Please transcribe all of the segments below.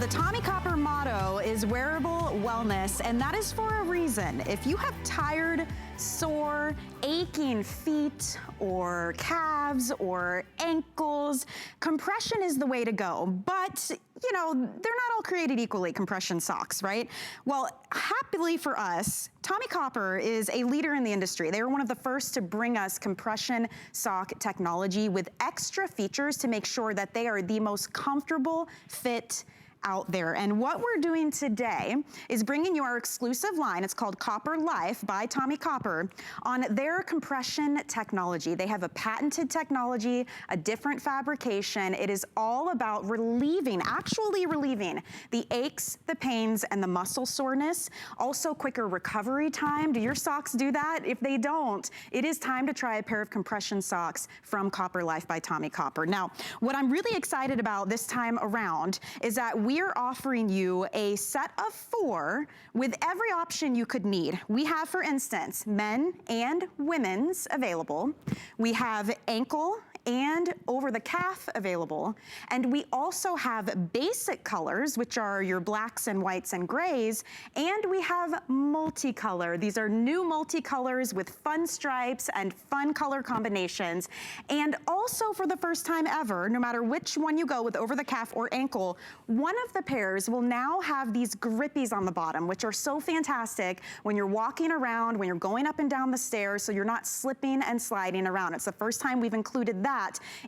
the Tommy Copper motto is wearable wellness, and that is for a reason. If you have tired, sore, aching feet or calves or ankles, compression is the way to go. But you know, they're not all created equally, compression socks, right? Well, happily for us, Tommy Copper is a leader in the industry. They were one of the first to bring us compression sock technology with extra features to make sure that they are the most comfortable fit out there. And what we're doing today is bringing you our exclusive line. It's called Copper Life by Tommy Copper on their compression technology. They have a patented technology, a different fabrication. It is all about relieving, actually relieving the aches, the pains, and the muscle soreness. Also quicker recovery time. Do your socks do that? If they don't, it is time to try a pair of compression socks from Copper Life by Tommy Copper. Now, what I'm really excited about this time around is that we are offering you a set of 4 with every option you could need. We have, for instance, men and women's available. We have ankle and over the calf available. And we also have basic colors, which are your blacks and whites and grays. And we have multicolor. These are new multicolors with fun stripes and fun color combinations. And also for the first time ever, no matter which one you go with over the calf or ankle, one of the pairs will now have these grippies on the bottom, which are so fantastic when you're walking around, when you're going up and down the stairs, so you're not slipping and sliding around. It's the first time we've included that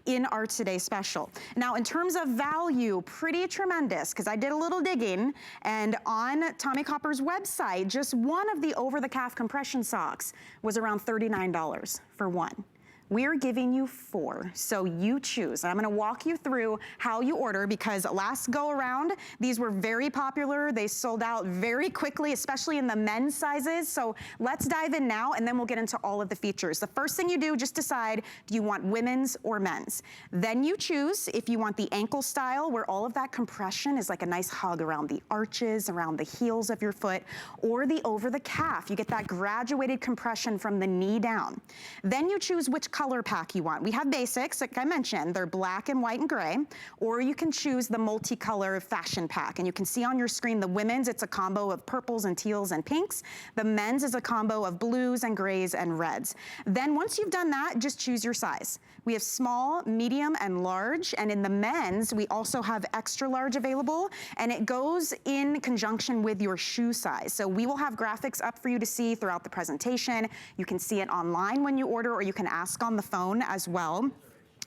in our Today Special. Now, in terms of value, pretty tremendous, because I did a little digging, and on Tommy Copper's website, just one of the over-the-calf compression socks was around $39 for one. We're giving you 4, so you choose. And I'm gonna walk you through how you order, because last go around, these were very popular. They sold out very quickly, especially in the men's sizes. So let's dive in now, and then we'll get into all of the features. The first thing you do, just decide, do you want women's or men's? Then you choose if you want the ankle style, where all of that compression is like a nice hug around the arches, around the heels of your foot, or the over the calf. You get that graduated compression from the knee down. Then you choose which color pack you want. We have basics, like I mentioned, they're black and white and gray, or you can choose the multicolor fashion pack. And you can see on your screen the women's, it's a combo of purples and teals and pinks. The men's is a combo of blues and grays and reds. Then once you've done that, just choose your size. We have small, medium, and large, and in the men's, we also have extra large available, and it goes in conjunction with your shoe size. So we will have graphics up for you to see throughout the presentation. You can see it online when you order, or you can ask on the phone as well.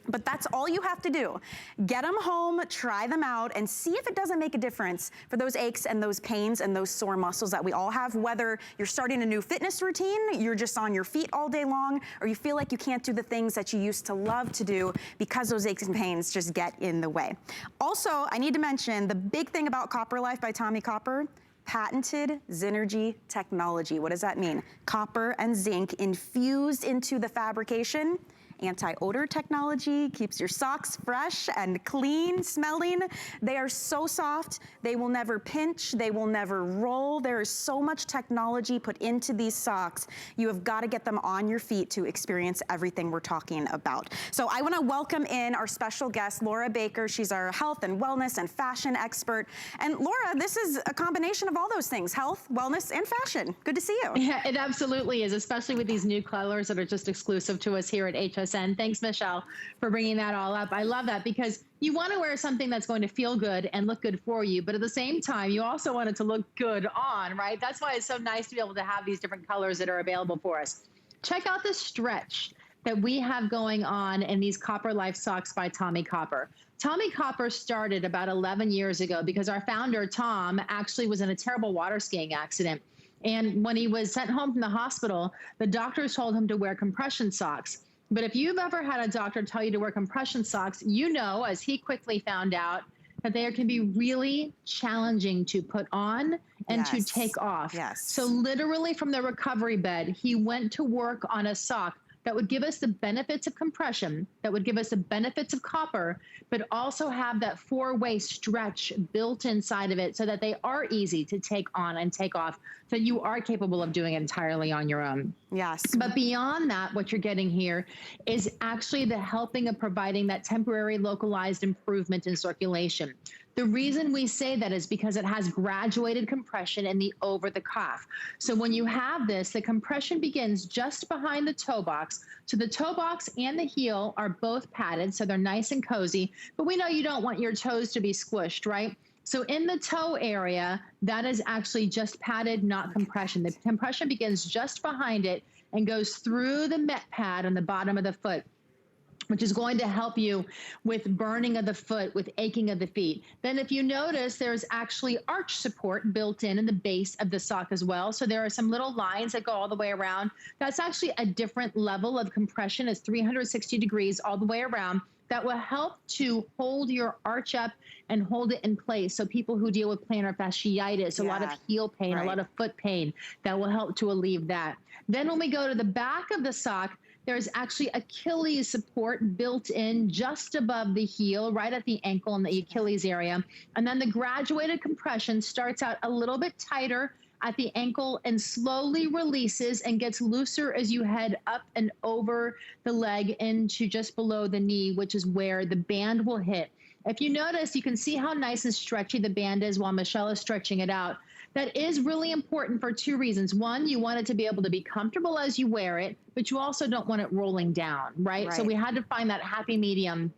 But that's all you have to do. Get them home, try them out, and see if it doesn't make a difference for those aches and those pains and those sore muscles that we all have, whether you're starting a new fitness routine, you're just on your feet all day long, or you feel like you can't do the things that you used to love to do because those aches and pains just get in the way. Also, I need to mention the big thing about Copper Life by Tommy Copper, patented Synergy technology. What does that mean? Copper and zinc infused into the fabrication. Anti-odor technology keeps your socks fresh and clean smelling. They are so soft, they will never pinch, they will never roll. There is so much technology put into these socks. You have got to get them on your feet to experience everything we're talking about. So I want to welcome in our special guest, Laura Baker. She's our health and wellness and fashion expert. And Laura, this is a combination of all those things, health, wellness, and fashion. Good to see you. Yeah, it absolutely is, especially with these new colors that are just exclusive to us here at HSN. Thanks, Michelle, for bringing that all up. I love that, because you want to wear something that's going to feel good and look good for you, but at the same time, you also want it to look good on, right? That's why it's so nice to be able to have these different colors that are available for us. Check out the stretch that we have going on in these Copper Life socks by Tommy Copper. Tommy Copper started about 11 years ago because our founder, Tom, actually was in a terrible water skiing accident. And when he was sent home from the hospital, the doctors told him to wear compression socks. But if you've ever had a doctor tell you to wear compression socks, you know, as he quickly found out, that they can be really challenging to put on and to take off. So literally from the recovery bed, he went to work on a sock that would give us the benefits of compression, that would give us the benefits of copper, but also have that four-way stretch built inside of it so that they are easy to take on and take off, so you are capable of doing it entirely on your own. Yes. But beyond that, what you're getting here is actually the helping of providing that temporary localized improvement in circulation. The reason we say that is because it has graduated compression in the over the calf. So when you have this, the compression begins just behind the toe box. So the toe box and the heel are both padded, so they're nice and cozy. But we know you don't want your toes to be squished, right? So in the toe area, that is actually just padded, not compression. The compression begins just behind it and goes through the met pad on the bottom of the foot, which is going to help you with burning of the foot, with aching of the feet. Then if you notice, there's actually arch support built in the base of the sock as well. So there are some little lines that go all the way around. That's actually a different level of compression. It's 360 degrees all the way around. That will help to hold your arch up and hold it in place. So people who deal with plantar fasciitis, a lot of heel pain, a lot of foot pain, that will help to alleviate that. Then when we go to the back of the sock, there's actually Achilles support built in just above the heel, right at the ankle and the Achilles area. And then the graduated compression starts out a little bit tighter at the ankle and slowly releases and gets looser as you head up and over the leg into just below the knee, which is where the band will hit. If you notice, you can see how nice and stretchy the band is while Michelle is stretching it out. That is really important for two reasons. One, you want it to be able to be comfortable as you wear it, but you also don't want it rolling down, right? So we had to find that happy medium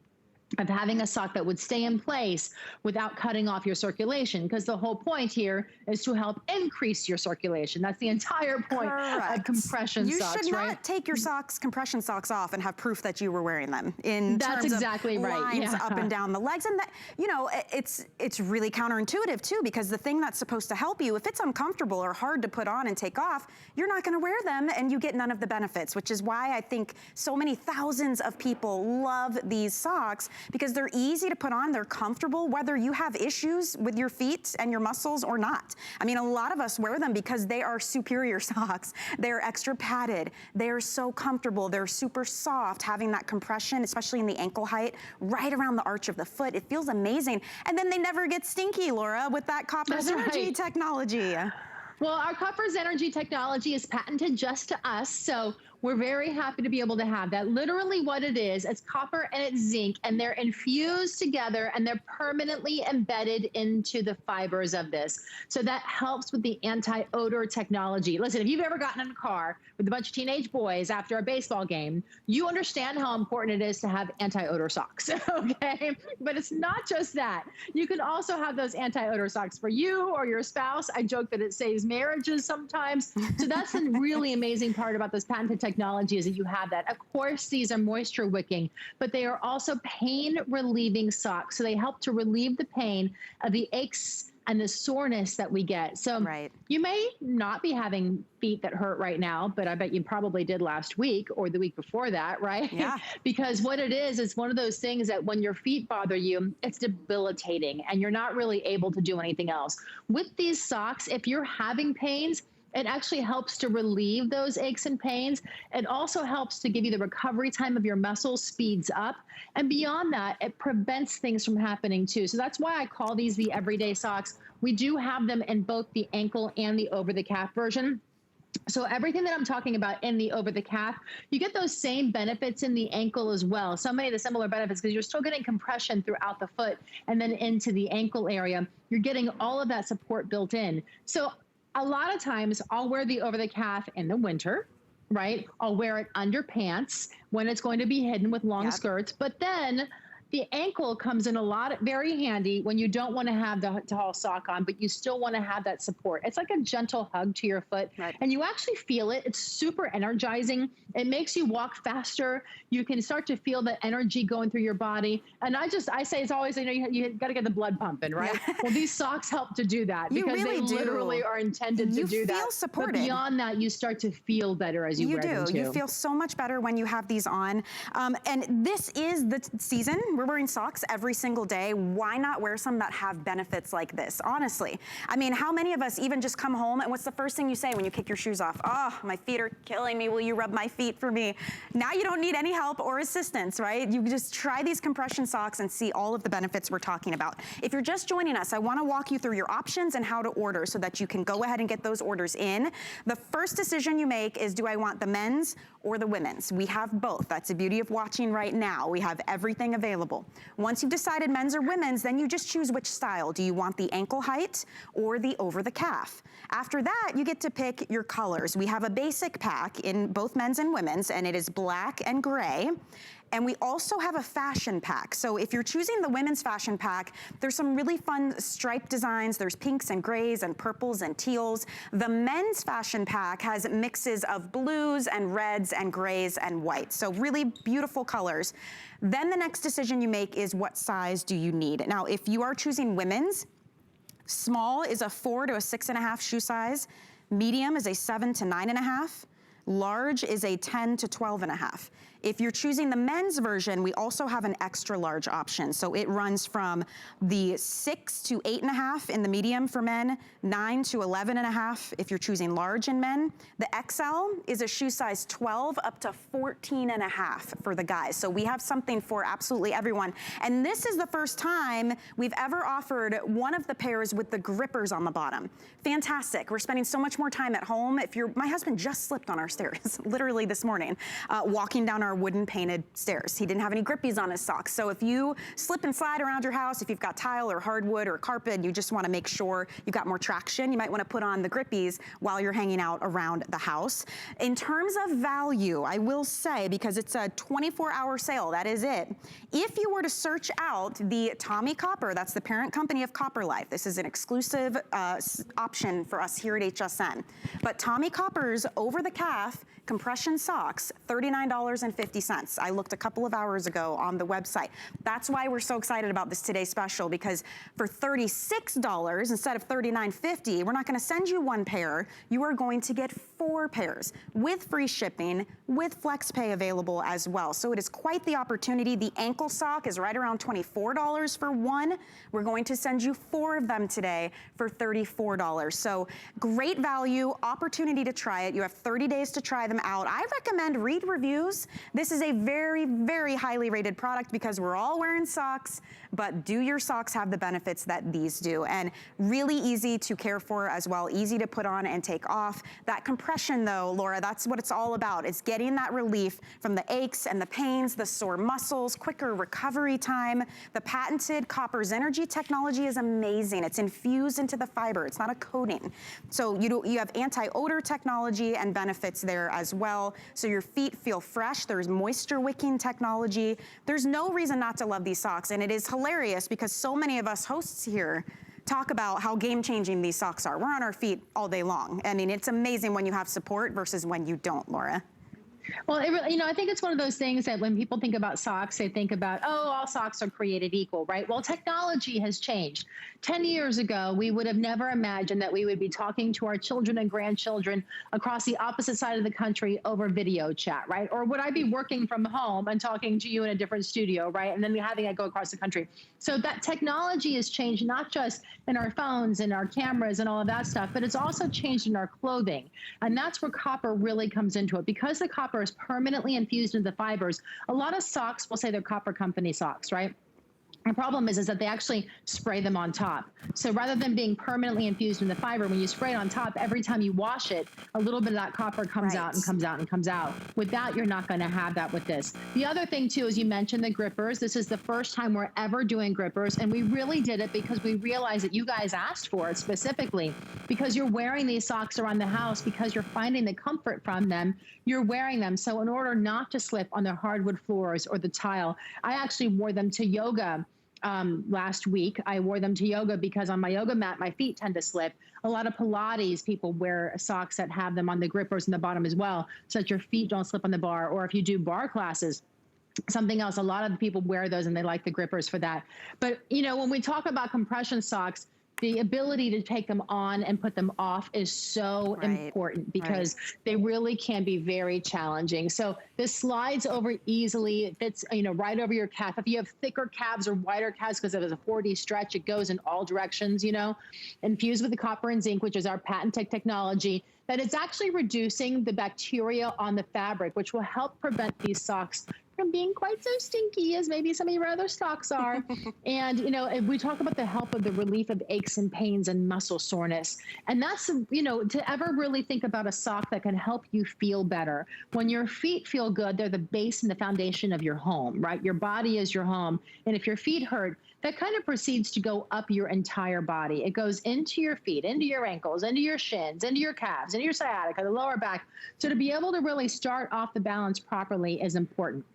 of having a sock that would stay in place without cutting off your circulation, because the whole point here is to help increase your circulation. That's the entire point of compression socks, right? You should not take your socks, compression socks off and have proof that you were wearing them in terms of lines up and down the legs. And that, you know, it's really counterintuitive too, because the thing that's supposed to help you, if it's uncomfortable or hard to put on and take off, you're not gonna wear them and you get none of the benefits, which is why I think so many thousands of people love these socks, because they're easy to put on, they're comfortable, whether you have issues with your feet and your muscles or not. I mean, a lot of us wear them because they are superior socks. They're extra padded. They're so comfortable. They're super soft, having that compression, especially in the ankle height, right around the arch of the foot. It feels amazing. And then they never get stinky, Laura, with that Copper's Energy technology. Well, our Copper's Energy technology is patented just to us, so we're very happy to be able to have that. Literally what it is, it's copper and it's zinc, and they're infused together and they're permanently embedded into the fibers of this. So that helps with the anti-odor technology. Listen, if you've ever gotten in a car with a bunch of teenage boys after a baseball game, you understand how important it is to have anti-odor socks, okay? But it's not just that. You can also have those anti-odor socks for you or your spouse. I joke that it saves marriages sometimes. So that's the really amazing part about this patented technology, is that you have that. Of course, these are moisture wicking, but they are also pain relieving socks. So they help to relieve the pain of the aches and the soreness that we get. So you may not be having feet that hurt right now, but I bet you probably did last week or the week before that, right? Yeah. Because what it is one of those things that when your feet bother you, it's debilitating and you're not really able to do anything else. With these socks, if you're having pains, it actually helps to relieve those aches and pains. It also helps to give you the recovery time of your muscles, speeds up. And beyond that, it prevents things from happening too. So that's why I call these the everyday socks. We do have them in both the ankle and the over the calf version. So everything that I'm talking about in the over the calf, you get those same benefits in the ankle as well. So many of the similar benefits, because you're still getting compression throughout the foot and then into the ankle area. You're getting all of that support built in. So a lot of times I'll wear the over the calf in the winter, right? I'll wear it under pants when it's going to be hidden with long skirts. But then the ankle comes in very handy when you don't want to have the tall sock on, but you still want to have that support. It's like a gentle hug to your foot, and you actually feel it. It's super energizing. It makes you walk faster. You can start to feel the energy going through your body. And I say it's always, you know, you got to get the blood pumping, right? Well, these socks help to do that because they literally are intended to do that. You feel supported. But beyond that, you start to feel better as you wear them too. You feel so much better when you have these on. And this is the season. We're wearing socks every single day. Why not wear some that have benefits like this? Honestly, I mean, how many of us even just come home and what's the first thing you say when you kick your shoes off? Oh, my feet are killing me. Will you rub my feet for me? Now you don't need any help or assistance, right? You just try these compression socks and see all of the benefits we're talking about. If you're just joining us, I want to walk you through your options and how to order so that you can go ahead and get those orders in. The first decision you make is, do I want the men's or the women's? We have both. That's the beauty of watching right now. We have everything available. available. Once you've decided men's or women's, then you just choose which style. Do you want the ankle height or the over the calf? After that, you get to pick your colors. We have a basic pack in both men's and women's, and it is black and gray. And we also have a fashion pack. So if you're choosing the women's fashion pack, there's some really fun stripe designs. There's pinks and grays and purples and teals. The men's fashion pack has mixes of blues and reds and grays and whites. So really beautiful colors. Then the next decision you make is what size do you need? Now, if you are choosing women's, small is a 4 to a 6.5 shoe size. Medium is a 7 to 9.5. Large is a 10 to 12.5. If you're choosing the men's version, we also have an extra large option. So it runs from the 6 to 8.5 in the medium for men, 9 to 11.5 if you're choosing large in men. The XL is a shoe size 12 up to 14.5 for the guys. So we have something for absolutely everyone. And this is the first time we've ever offered one of the pairs with the grippers on the bottom. Fantastic. We're spending so much more time at home. My husband just slipped on our stairs, literally this morning, walking down our wooden painted stairs. He didn't have any grippies on his socks. So if you slip and slide around your house, if you've got tile or hardwood or carpet, and you just want to make sure you've got more traction, you might want to put on the grippies while you're hanging out around the house. In terms of value, I will say, because it's a 24-hour sale, that is it. If you were to search out the Tommy Copper, that's the parent company of Copper Life. This is an exclusive option for us here at HSN. But Tommy Copper's over the calf compression socks, $39.50. I looked a couple of hours ago on the website. That's why we're so excited about this today's special, because for $36 instead of $39.50, we're not going to send you one pair. You are going to get 4 pairs with free shipping, with flex pay available as well. So it is quite the opportunity. The ankle sock is right around $24 for one. We're going to send you 4 of them today for $34. So great value, opportunity to try it. You have 30 days to try them out. I recommend read reviews. This is a very, very highly rated product because we're all wearing socks, but do your socks have the benefits that these do? And really easy to care for as well, easy to put on and take off. That compression though, Laura, that's what it's all about. It's getting that relief from the aches and the pains, the sore muscles, quicker recovery time. The patented Copper's Energy technology is amazing. It's infused into the fiber. It's not a coating. So you have anti-odor technology and benefits there as well. So your feet feel fresh. There's moisture wicking technology. There's no reason not to love these socks. And it is hilarious because so many of us hosts here talk about how game-changing these socks are. We're on our feet all day long. I mean, it's amazing when you have support versus when you don't, Laura. Well, I think it's one of those things that when people think about socks, they think about, oh, all socks are created equal, right? Well, technology has changed. 10 years ago, we would have never imagined that we would be talking to our children and grandchildren across the opposite side of the country over video chat, right? Or would I be working from home and talking to you in a different studio, right? And then having it go across the country. So that technology has changed, not just in our phones and our cameras and all of that stuff, but it's also changed in our clothing. And that's where copper really comes into it. Because the copper is permanently infused into the fibers, a lot of socks will say they're Copper Company socks, right? The problem is that they actually spray them on top. So rather than being permanently infused in the fiber, when you spray it on top, every time you wash it, a little bit of that copper comes out and comes out and comes out. With that, you're not going to have that with this. The other thing, too, is you mentioned the grippers. This is the first time we're ever doing grippers, and we really did it because we realized that you guys asked for it specifically because you're wearing these socks around the house, because you're finding the comfort from them, you're wearing them. So in order not to slip on the hardwood floors or the tile, I actually wore them to yoga. Last week, I wore them to yoga because on my yoga mat, my feet tend to slip. A lot of Pilates people wear socks that have them on the grippers in the bottom as well, so that your feet don't slip on the bar. Or if you do bar classes, something else, a lot of the people wear those and they like the grippers for that. But, when we talk about compression socks, the ability to take them on and put them off is so important because they really can be very challenging. So this slides over easily. It fits, right over your calf. If you have thicker calves or wider calves, because it is a 4D stretch, it goes in all directions, infused with the copper and zinc, which is our patented technology, that it's actually reducing the bacteria on the fabric, which will help prevent these socks from being quite so stinky as maybe some of your other socks are. And, you know, we talk about the help of the relief of aches and pains and muscle soreness. And that's, you know, to ever really think about a sock that can help you feel better. When your feet feel good, they're the base and the foundation of your home, right? Your body is your home. And if your feet hurt, that kind of proceeds to go up your entire body. It goes into your feet, into your ankles, into your shins, into your calves, into your sciatica, the lower back. So to be able to really start off the balance properly is important.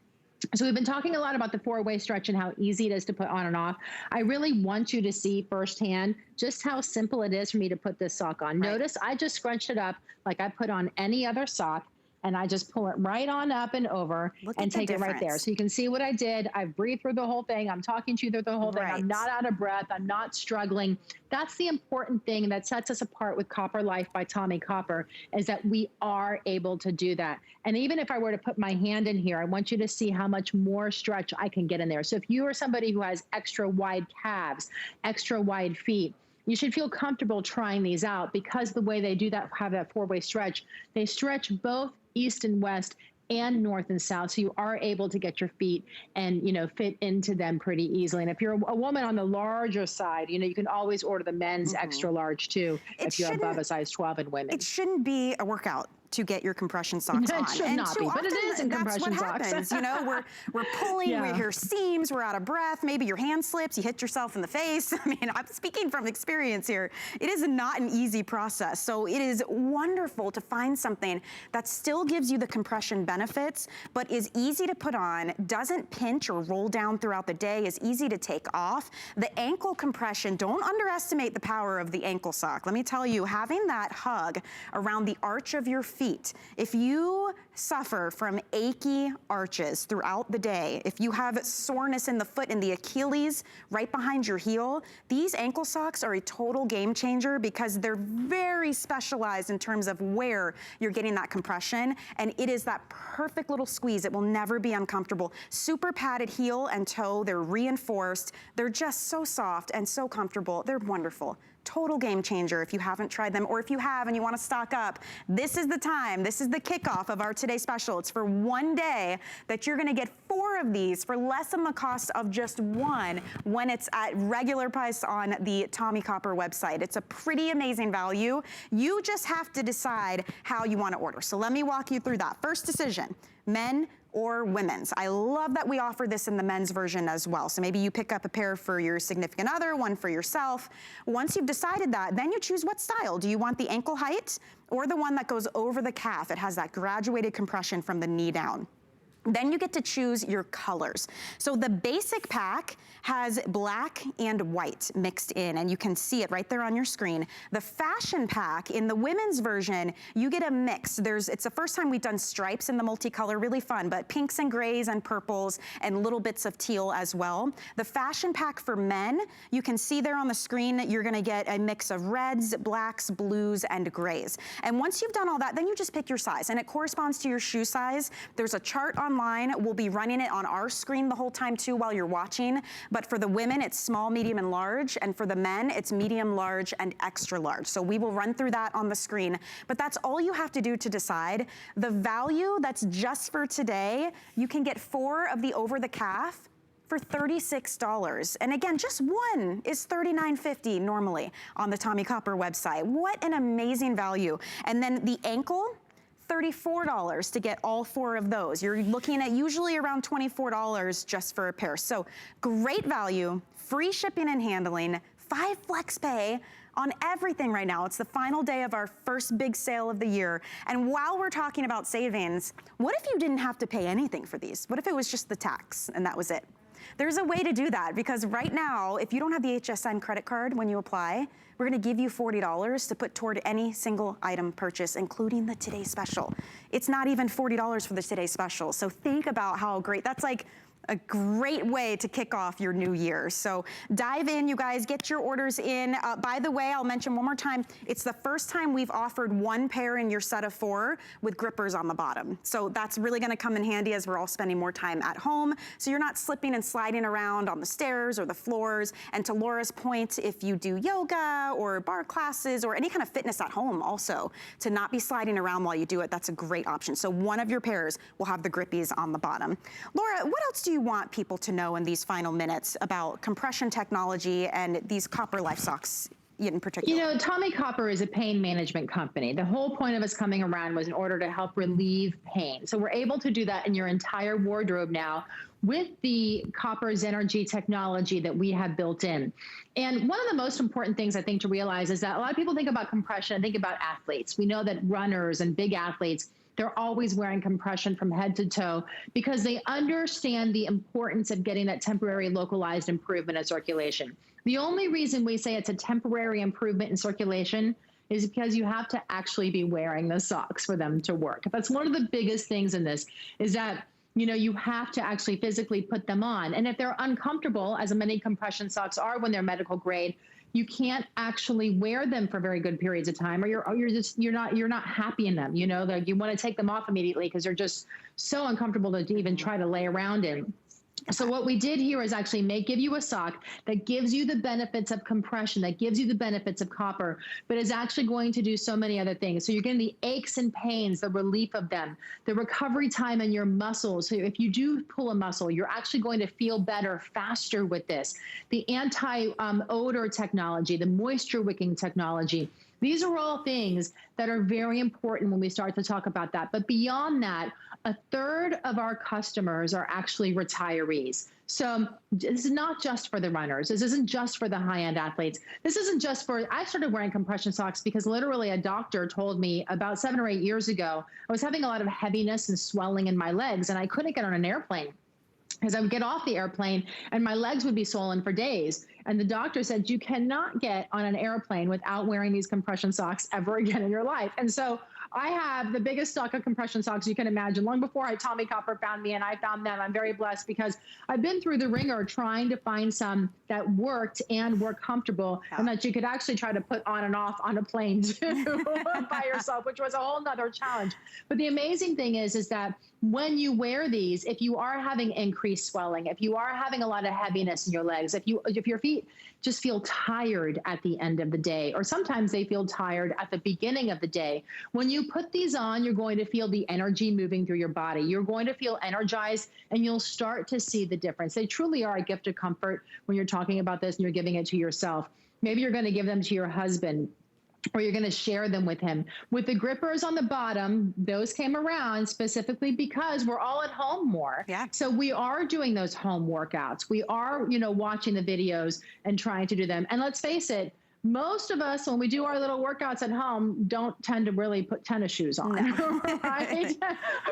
So we've been talking a lot about the four-way stretch and how easy it is to put on and off. I really want you to see firsthand just how simple it is for me to put this sock on. Right. Notice I just scrunched it up like I put on any other sock, and I just pull it right on up and over and take it right there. So you can see what I did. I've breathed through the whole thing. I'm talking to you through the whole thing. I'm not out of breath. I'm not struggling. That's the important thing that sets us apart with Copper Life by Tommie Copper, is that we are able to do that. And even if I were to put my hand in here, I want you to see how much more stretch I can get in there. So if you are somebody who has extra wide calves, extra wide feet, you should feel comfortable trying these out, because the way they do that, have that four-way stretch, they stretch both east and west and north and south. So you are able to get your feet and, you know, fit into them pretty easily. And if you're a woman on the larger side, you know, you can always order the men's extra large too, if you're above a size 12 in women. It shouldn't be a workout to get your compression socks on. It should not be, but it is in compression socks. That's what happens. You know, we're pulling, we hear seams, we're out of breath, maybe your hand slips, you hit yourself in the face. I mean, I'm speaking from experience here. It is not an easy process. So it is wonderful to find something that still gives you the compression benefits, but is easy to put on, doesn't pinch or roll down throughout the day, is easy to take off. The ankle compression, don't underestimate the power of the ankle sock. Let me tell you, having that hug around the arch of your feet. If you suffer from achy arches throughout the day, if you have soreness in the foot and the Achilles right behind your heel, these ankle socks are a total game changer, because they're very specialized in terms of where you're getting that compression, and it is that perfect little squeeze. It will never be uncomfortable. Super padded heel and toe, they're reinforced. They're just so soft and so comfortable. They're wonderful. Total game changer if you haven't tried them, or if you have and you want to stock up. This is the time. This is the kickoff of our Today Special. It's for one day that you're going to get 4 of these for less than the cost of just one when it's at regular price on the Tommie Copper website. It's a pretty amazing value. You just have to decide how you want to order. So let me walk you through that. First decision, men or women's. I love that we offer this in the men's version as well. So maybe you pick up a pair for your significant other, one for yourself. Once you've decided that, then you choose what style. Do you want the ankle height or the one that goes over the calf? It has that graduated compression from the knee down. Then you get to choose your colors. So the basic pack has black and white mixed in, and you can see it right there on your screen. The fashion pack, in the women's version, you get a mix. It's the first time we've done stripes in the multicolor, really fun, but pinks and grays and purples and little bits of teal as well. The fashion pack for men, you can see there on the screen, you're gonna get a mix of reds, blacks, blues, and grays. And once you've done all that, then you just pick your size, and it corresponds to your shoe size. There's a chart online. We'll be running it on our screen the whole time too while you're watching. But for the women, it's small, medium, and large. And for the men, it's medium, large, and extra large. So we will run through that on the screen. But that's all you have to do to decide. The value that's just for today, you can get 4 of the over the calf for $36. And again, just one is $39.50 normally on the Tommie Copper website. What an amazing value. And then the ankle, $34 to get all 4 of those. You're looking at usually around $24 just for a pair. So great value, free shipping and handling, 5 flex pay on everything right now. It's the final day of our first big sale of the year. And while we're talking about savings, what if you didn't have to pay anything for these? What if it was just the tax and that was it? There's a way to do that, because right now, if you don't have the HSN credit card when you apply, we're gonna give you $40 to put toward any single item purchase, including the Today Special. It's not even $40 for the Today Special, so think about how great, that's like a great way to kick off your new year. So dive in, you guys, get your orders in. By the way, I'll mention one more time, it's the first time we've offered one pair in your set of 4 with grippers on the bottom. So that's really gonna come in handy as we're all spending more time at home. So you're not slipping and sliding around on the stairs or the floors. And to Laura's point, if you do yoga or bar classes or any kind of fitness at home also, to not be sliding around while you do it, that's a great option. So one of your pairs will have the grippies on the bottom. Laura, what else do you want people to know in these final minutes about compression technology and these copper life socks in particular? You know, Tommy Copper is a pain management company. The whole point of us coming around was in order to help relieve pain. So we're able to do that in your entire wardrobe now with the Copper's energy technology that we have built in. And one of the most important things I think to realize is that a lot of people think about compression and think about athletes. We know that runners and big athletes, they're always wearing compression from head to toe because they understand the importance of getting that temporary localized improvement in circulation. The only reason we say it's a temporary improvement in circulation is because you have to actually be wearing the socks for them to work. That's one of the biggest things in this, is that you have to actually physically put them on. And if they're uncomfortable, as many compression socks are when they're medical grade, you can't actually wear them for very good periods of time, or you're not happy in them. Like you want to take them off immediately because they're just so uncomfortable to even try to lay around in. So what we did here is actually give you a sock that gives you the benefits of compression, that gives you the benefits of copper, but is actually going to do so many other things. So you're getting the aches and pains, the relief of them, the recovery time in your muscles. So if you do pull a muscle, you're actually going to feel better faster with this. The anti-odor technology, the moisture wicking technology. These are all things that are very important when we start to talk about that. But beyond that, 1/3 of our customers are actually retirees. So this is not just for the runners. This isn't just for the high-end athletes. This isn't just for, I started wearing compression socks because literally a doctor told me about 7 or 8 years ago, I was having a lot of heaviness and swelling in my legs and I couldn't get on an airplane. Because I would get off the airplane and my legs would be swollen for days. And the doctor said, you cannot get on an airplane without wearing these compression socks ever again in your life. And so I have the biggest stock of compression socks you can imagine. Long before Tommy Copper found me and I found them, I'm very blessed because I've been through the ringer trying to find some that worked and were comfortable and that you could actually try to put on and off on a plane too by yourself, which was a whole nother challenge. But the amazing thing is that when you wear these, if you are having increased swelling, if you are having a lot of heaviness in your legs, if your feet just feel tired at the end of the day, or sometimes they feel tired at the beginning of the day, when you put these on, you're going to feel the energy moving through your body. You're going to feel energized and you'll start to see the difference. They truly are a gift of comfort when you're talking about this and you're giving it to yourself. Maybe you're going to give them to your husband, or you're going to share them with him. With the grippers on the bottom, those came around specifically because we're all at home more. Yeah. So we are doing those home workouts. We are, watching the videos and trying to do them. And let's face it, most of us, when we do our little workouts at home, don't tend to really put tennis shoes on, right?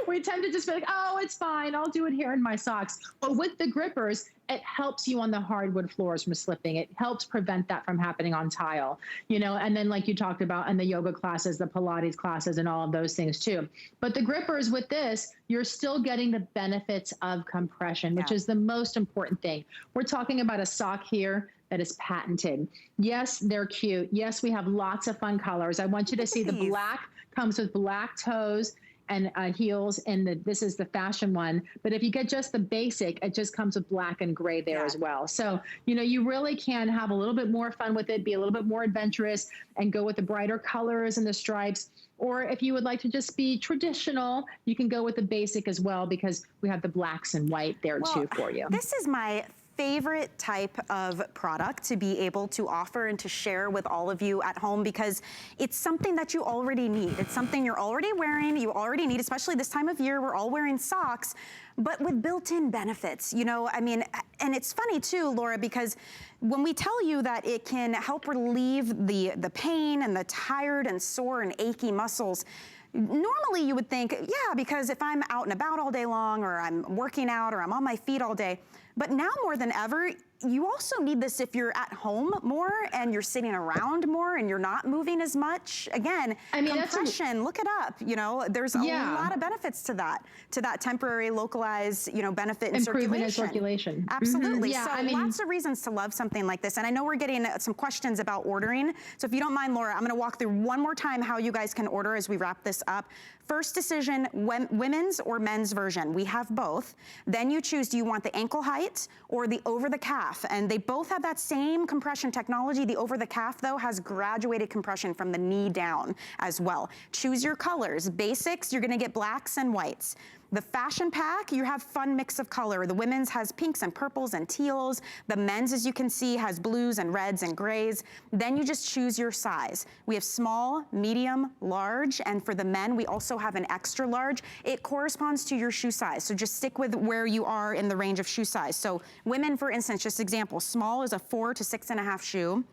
We tend to just be like, oh, it's fine. I'll do it here in my socks. But with the grippers, it helps you on the hardwood floors from slipping. It helps prevent that from happening on tile, and then like you talked about in the yoga classes, the Pilates classes, and all of those things too. But the grippers with this, you're still getting the benefits of compression, which is the most important thing. We're talking about a sock here that is patented. Yes, they're cute. Yes, we have lots of fun colors. I want you to see the black comes with black toes and heels, and this is the fashion one. But if you get just the basic, it just comes with black and gray there as well. So, you really can have a little bit more fun with it, be a little bit more adventurous, and go with the brighter colors and the stripes. Or if you would like to just be traditional, you can go with the basic as well, because we have the blacks and white there too for you. This is my favorite type of product to be able to offer and to share with all of you at home, because it's something that you already need. It's something you're already wearing, you already need, especially this time of year, we're all wearing socks, but with built-in benefits, and it's funny too, Laura, because when we tell you that it can help relieve the pain and the tired and sore and achy muscles, normally you would think, yeah, because if I'm out and about all day long, or I'm working out, or I'm on my feet all day. But now more than ever, you also need this if you're at home more and you're sitting around more and you're not moving as much. Again, I mean, compression, look it up. You know, there's a lot of benefits to that temporary localized, you know, benefit in improvement in circulation. Absolutely. So I mean, lots of reasons to love something like this. And I know we're getting some questions about ordering. So if you don't mind, Laura, I'm going to walk through one more time how you guys can order as we wrap this up. First decision, women's or men's version. We have both. Then you choose, do you want the ankle height or the over the calf? And they both have that same compression technology. The over the calf, though, has graduated compression from the knee down as well. Choose your colors. Basics, you're gonna get blacks and whites. The fashion pack, you have fun mix of color. The women's has pinks and purples and teals. The men's, as you can see, has blues and reds and grays. Then you just choose your size. We have small, medium, large, and for the men, we also have an extra large. It corresponds to your shoe size, so just stick with where you are in the range of shoe size. So women, for instance, just example, small is a 4 to 6.5 shoe.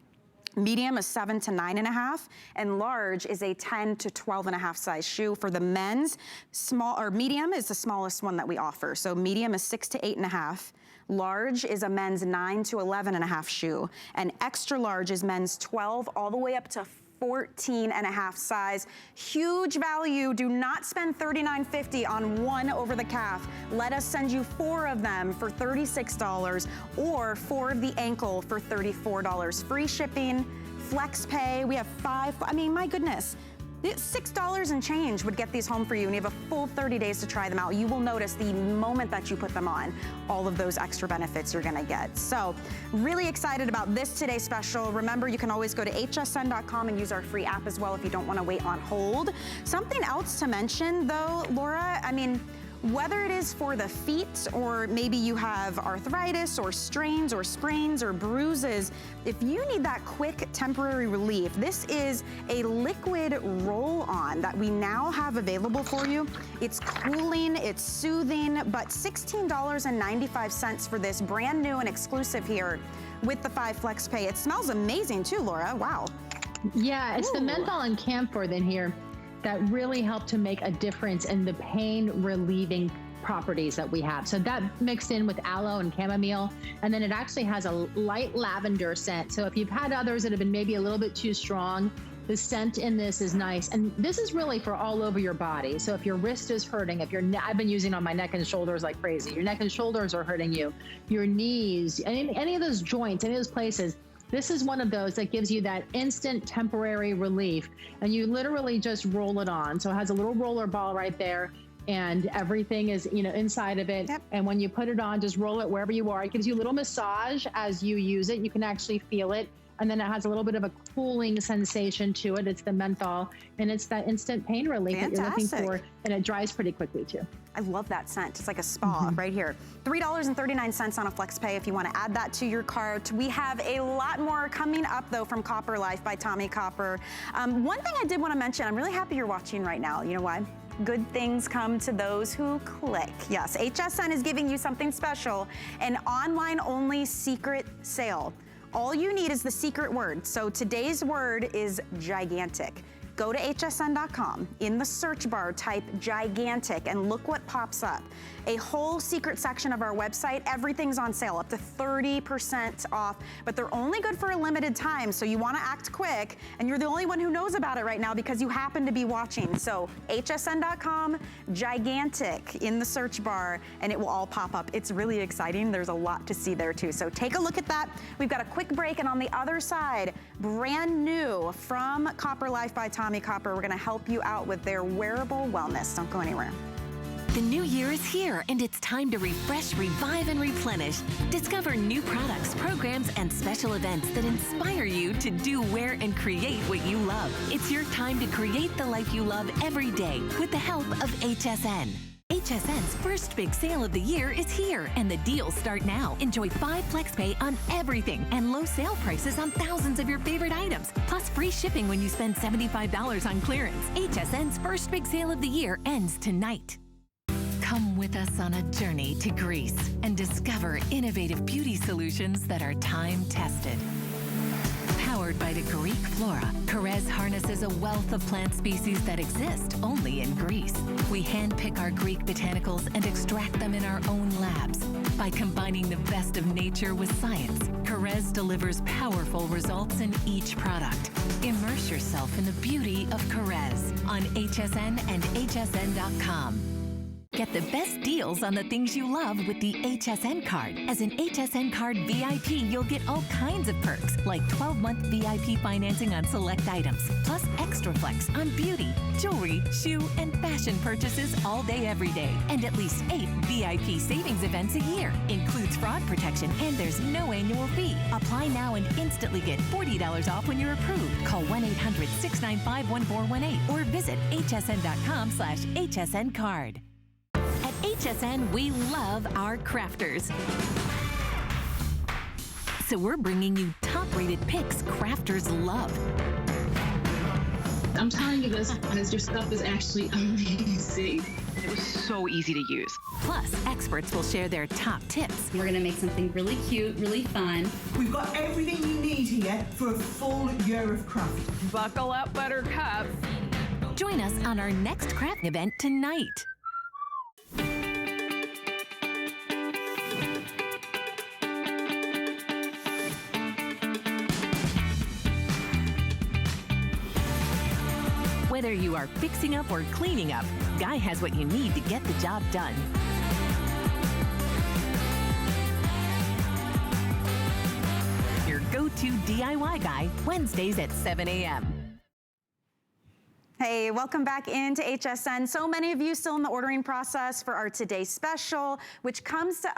Medium is 7 to 9.5, and large is a 10 to 12.5 size shoe. For the men's, small or medium is the smallest one that we offer. So medium is 6 to 8.5. Large is a men's 9 to 11.5 shoe, and extra large is men's 12 all the way up to 14.5 size. Huge value. Do not spend $39.50 on one over the calf. Let us send you 4 of them for $36 or 4 of the ankle for $34. Free shipping, flex pay. We have 5. I mean, my goodness. $6 and change would get these home for you, and you have a full 30 days to try them out. You will notice the moment that you put them on, all of those extra benefits you're gonna get. So really excited about this today's special. Remember, you can always go to hsn.com and use our free app as well if you don't wanna wait on hold. Something else to mention though, Laura, I mean, whether it is for the feet or maybe you have arthritis or strains or sprains or bruises, if you need that quick temporary relief, this is a liquid roll-on that we now have available for you. It's cooling, it's soothing, but $16.95 for this brand new and exclusive here with the 5 Flex Pay. It smells amazing too, Laura, wow. Yeah, it's the menthol and camphor in here that really help to make a difference in the pain relieving properties that we have. So that mixed in with aloe and chamomile, and then it actually has a light lavender scent. So if you've had others that have been maybe a little bit too strong, the scent in this is nice. And this is really for all over your body. So if your wrist is hurting, if I've been using on my neck and shoulders like crazy, your neck and shoulders are hurting you, your knees, any of those joints, any of those places, this is one of those that gives you that instant temporary relief, and you literally just roll it on. So it has a little roller ball right there, and everything is, you know, inside of it. Yep. And when you put it on, just roll it wherever you are. It gives you a little massage as you use it. You can actually feel it. And then it has a little bit of a cooling sensation to it. It's the menthol, and it's that instant pain relief that you're looking for, and it dries pretty quickly too. I love that scent. It's like a spa right here. $3.39 on a flex pay if you want to add that to your cart. We have a lot more coming up though from Copper Life by Tommy Copper. One thing I did want to mention, I'm really happy you're watching right now. You know why? Good things come to those who click. Yes, HSN is giving you something special, an online only secret sale. All you need is the secret word. So today's word is gigantic. Go to hsn.com. In the search bar, type gigantic and look what pops up. A whole secret section of our website, everything's on sale, up to 30% off, but they're only good for a limited time, so you wanna act quick, and you're the only one who knows about it right now because you happen to be watching. So hsn.com, gigantic in the search bar, and it will all pop up. It's really exciting. There's a lot to see there too. So take a look at that. We've got a quick break, and on the other side, brand new from Copper Life by Tommy Copper. We're gonna help you out with their wearable wellness. Don't go anywhere. The new year is here, and it's time to refresh, revive, and replenish. Discover new products, programs, and special events that inspire you to do, wear, and create what you love. It's your time to create the life you love every day with the help of HSN. HSN's first big sale of the year is here, and the deals start now. Enjoy 5 Flex Pay on everything and low sale prices on thousands of your favorite items, plus free shipping when you spend $75 on clearance. HSN's first big sale of the year ends tonight. Come with us on a journey to Greece and discover innovative beauty solutions that are time-tested. Powered powered by the Greek flora, Carez harnesses a wealth of plant species that exist only in Greece. We handpick our Greek botanicals and extract them in our own labs. By combining the best of nature with science, Carez delivers powerful results in each product. Immerse yourself in the beauty of Carez on HSN and hsn.com. Get the best deals on the things you love with the HSN card. As an HSN card VIP, you'll get all kinds of perks, like 12-month VIP financing on select items, plus extra flex on beauty, jewelry, shoe, and fashion purchases all day, every day. And at least 8 VIP savings events a year. Includes fraud protection, and there's no annual fee. Apply now and instantly get $40 off when you're approved. Call 1-800-695-1418 or visit hsn.com/HSN card. At HSN, we love our crafters. So we're bringing you top-rated picks crafters love. I'm telling you this because your stuff is actually amazing. It was so easy to use. Plus, experts will share their top tips. We're gonna make something really cute, really fun. We've got everything you need here for a full year of craft. Buckle up, Buttercup. Join us on our next craft event tonight. Whether you are fixing up or cleaning up, Guy has what you need to get the job done. Your go-to DIY guy, Wednesdays at 7 a.m. Hey, welcome back into HSN. So many of you still in the ordering process for our today's special, which comes to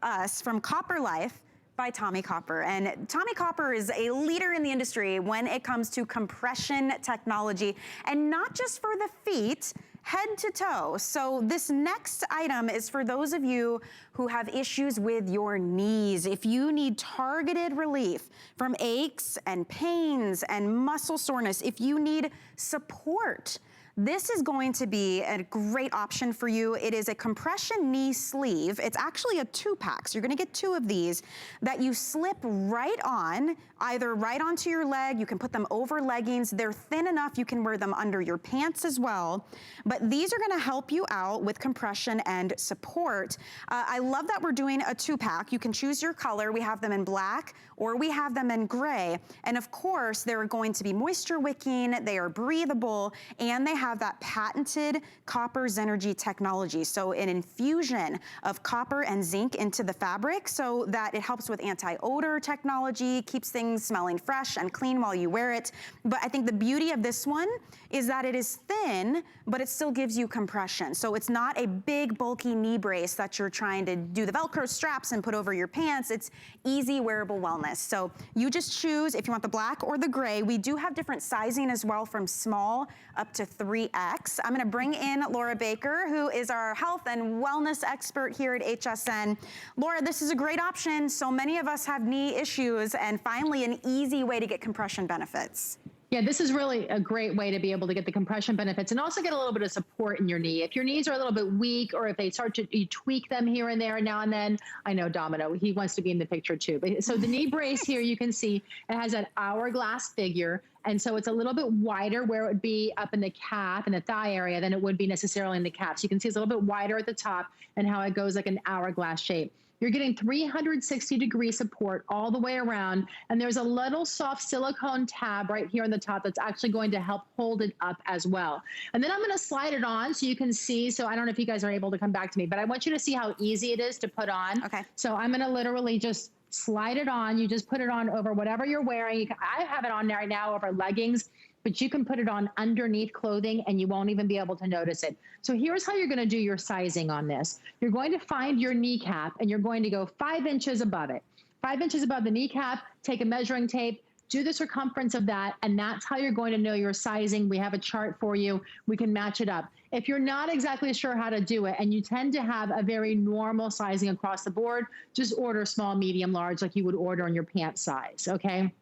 us from Copper Life by Tommy Copper. And Tommy Copper is a leader in the industry when it comes to compression technology, and not just for the feet, head to toe. So this next item is for those of you who have issues with your knees. If you need targeted relief from aches and pains and muscle soreness, if you need support, this is going to be a great option for you. It is a compression knee sleeve. It's actually a 2-pack, so you're gonna get 2 of these that you slip right on, either right onto your leg. You can put them over leggings. They're thin enough you can wear them under your pants as well. But these are gonna help you out with compression and support. I love that we're doing a 2-pack. You can choose your color. We have them in black or we have them in gray. And of course, they're going to be moisture wicking, they are breathable, and they have that patented copper Zenergy technology. So an infusion of copper and zinc into the fabric so that it helps with anti-odor technology, keeps things smelling fresh and clean while you wear it. But I think the beauty of this one is that it is thin, but it still gives you compression. So it's not a big bulky knee brace that you're trying to do the Velcro straps and put over your pants. It's easy wearable wellness. So you just choose if you want the black or the gray. We do have different sizing as well, from small up to 3X. I'm gonna bring in Laura Baker, who is our health and wellness expert here at HSN. Laura, this is a great option. So many of us have knee issues, and finally an easy way to get compression benefits. Yeah, this is really a great way to be able to get the compression benefits and also get a little bit of support in your knee. If your knees are a little bit weak, or if they start to, you tweak them here and there now and then. I know Domino, he wants to be in the picture too. But, so the knee brace here, you can see it has that hourglass figure. And so it's a little bit wider where it would be up in the calf and the thigh area than it would be necessarily in the calf. So you can see it's a little bit wider at the top and how it goes like an hourglass shape. You're getting 360-degree support all the way around, and there's a little soft silicone tab right here on the top that's actually going to help hold it up as well. And then I'm gonna slide it on so you can see, so I don't know if you guys are able to come back to me, but I want you to see how easy it is to put on. Okay. So I'm gonna literally just slide it on. You just put it on over whatever you're wearing. I have it on right now over leggings, but you can put it on underneath clothing and you won't even be able to notice it. So here's how you're gonna do your sizing on this. You're going to find your kneecap and you're going to go 5 inches above it. 5 inches above the kneecap, take a measuring tape, do the circumference of that, and that's how you're going to know your sizing. We have a chart for you. We can match it up. If you're not exactly sure how to do it and you tend to have a very normal sizing across the board, just order small, medium, large like you would order on your pant size, okay?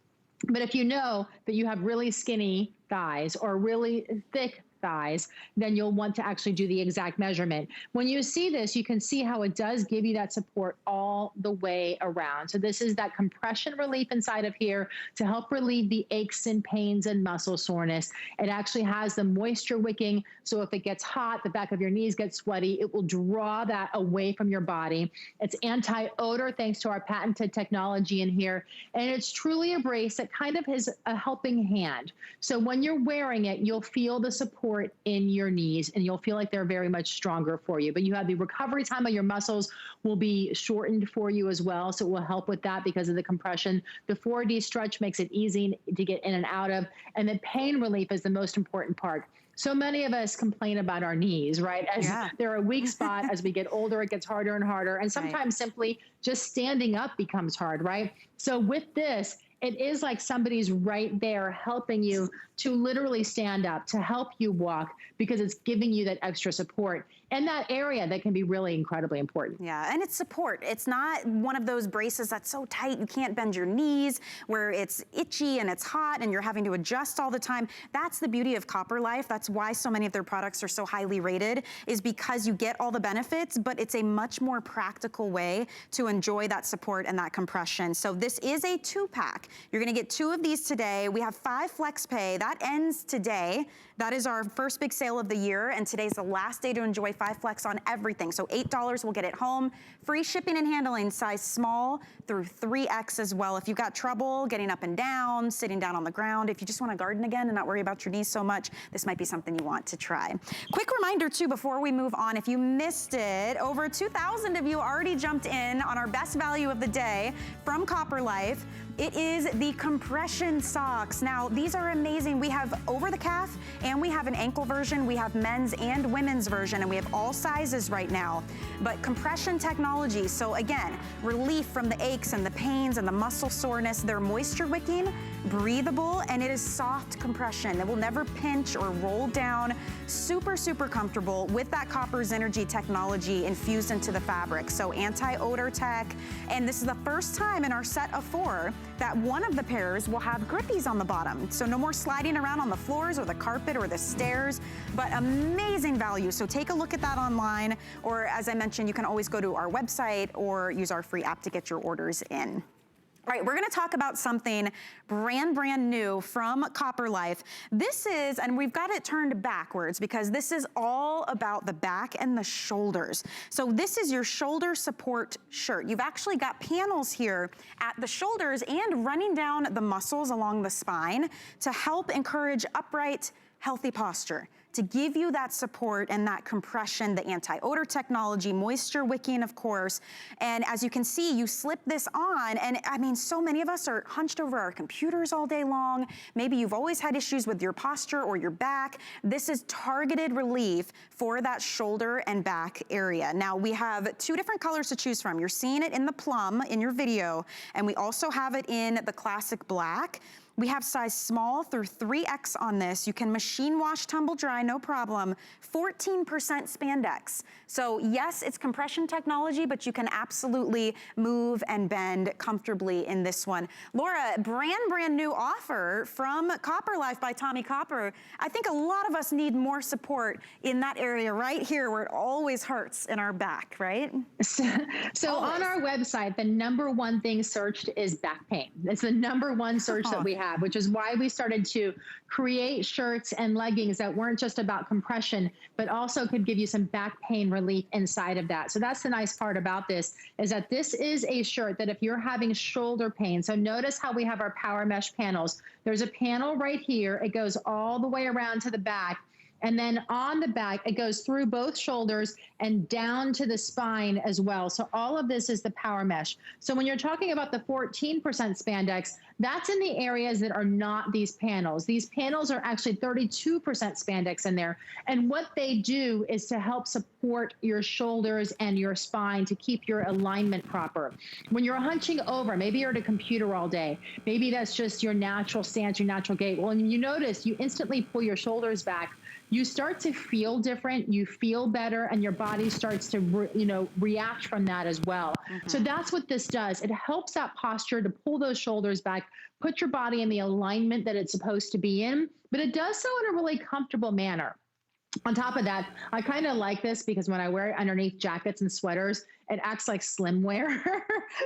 But if you know that you have really skinny thighs or really thick thighs, then you'll want to actually do the exact measurement. When you see this, you can see how it does give you that support all the way around. So this is that compression relief inside of here to help relieve the aches and pains and muscle soreness. It actually has the moisture wicking, so if it gets hot, the back of your knees get sweaty, it will draw that away from your body. It's anti-odor thanks to our patented technology in here, and it's truly a brace that kind of has a helping hand. So when you're wearing it, you'll feel the support in your knees, and you'll feel like they're very much stronger for you. But you have the recovery time of your muscles will be shortened for you as well, so it will help with that because of the compression. The 4D stretch makes it easy to get in and out of, and the pain relief is the most important part. So many of us complain about our knees, right? As they're a weak spot. As we get older, it gets harder and harder. And sometimes simply just standing up becomes hard, right? So with this, it is like somebody's right there helping you to literally stand up, to help you walk, because it's giving you that extra support in that area that can be really incredibly important. Yeah, and it's support. It's not one of those braces that's so tight you can't bend your knees, where it's itchy and it's hot and you're having to adjust all the time. That's the beauty of Copper Life. That's why so many of their products are so highly rated, is because you get all the benefits, but it's a much more practical way to enjoy that support and that compression. So this is a 2-pack. You're gonna get 2 of these today. We have 5 flex pay. That ends today. That is our first big sale of the year, and today's the last day to enjoy 5 flex on everything. So $8 will get it home. Free shipping and handling, size small through 3X as well. If you've got trouble getting up and down, sitting down on the ground, if you just want to garden again and not worry about your knees so much, this might be something you want to try. Quick reminder too, before we move on, if you missed it, over 2,000 of you already jumped in on our best value of the day from Copper Life. It is the compression socks. Now, these are amazing. We have over the calf and we have an ankle version. We have men's and women's version, and we have all sizes right now. But compression technology, so again, relief from the aches and the pains and the muscle soreness. They're moisture wicking, breathable, and it is soft compression. It will never pinch or roll down. Super, super comfortable with that copper Zenergy technology infused into the fabric. So anti-odor tech, and this is the first time in our set of 4 that one of the pairs will have grippies on the bottom. So no more sliding around on the floors or the carpet or the stairs, but amazing value. So take a look at that online, or as I mentioned, you can always go to our website or use our free app to get your orders in. All right, we're gonna talk about something brand new from Copper Life. This is, and we've got it turned backwards because this is all about the back and the shoulders. So this is your shoulder support shirt. You've actually got panels here at the shoulders and running down the muscles along the spine to help encourage upright, healthy posture, to give you that support and that compression, the anti-odor technology, moisture wicking, of course. And as you can see, you slip this on, and I mean, so many of us are hunched over our computers all day long. Maybe you've always had issues with your posture or your back. This is targeted relief for that shoulder and back area. Now, we have 2 different colors to choose from. You're seeing it in the plum in your video, and we also have it in the classic black. We have size small through 3X on this. You can machine wash, tumble dry, no problem. 14% spandex. So yes, it's compression technology, but you can absolutely move and bend comfortably in this one. Laura, brand new offer from Copper Life by Tommy Copper. I think a lot of us need more support in that area right here where it always hurts in our back, right? So on our website, the #1 thing searched is back pain. It's the #1 search that we have, which is why we started to create shirts and leggings that weren't just about compression, but also could give you some back pain relief inside of that. So that's the nice part about this, is that this is a shirt that if you're having shoulder pain, so notice how we have our power mesh panels. There's a panel right here. It goes all the way around to the back. And then on the back, it goes through both shoulders and down to the spine as well. So all of this is the power mesh. So when you're talking about the 14% spandex, that's in the areas that are not these panels. These panels are actually 32% spandex in there. And what they do is to help support your shoulders and your spine to keep your alignment proper. When you're hunching over, maybe you're at a computer all day, maybe that's just your natural stance, your natural gait. Well, when you notice, you instantly pull your shoulders back, you start to feel different, you feel better, and your body starts to react from that as well. So that's what this does. It helps that posture to pull those shoulders back, put your body in the alignment that it's supposed to be in, but it does so in a really comfortable manner. On top of that, I kind of like this because when I wear it underneath jackets and sweaters, it acts like slim wear.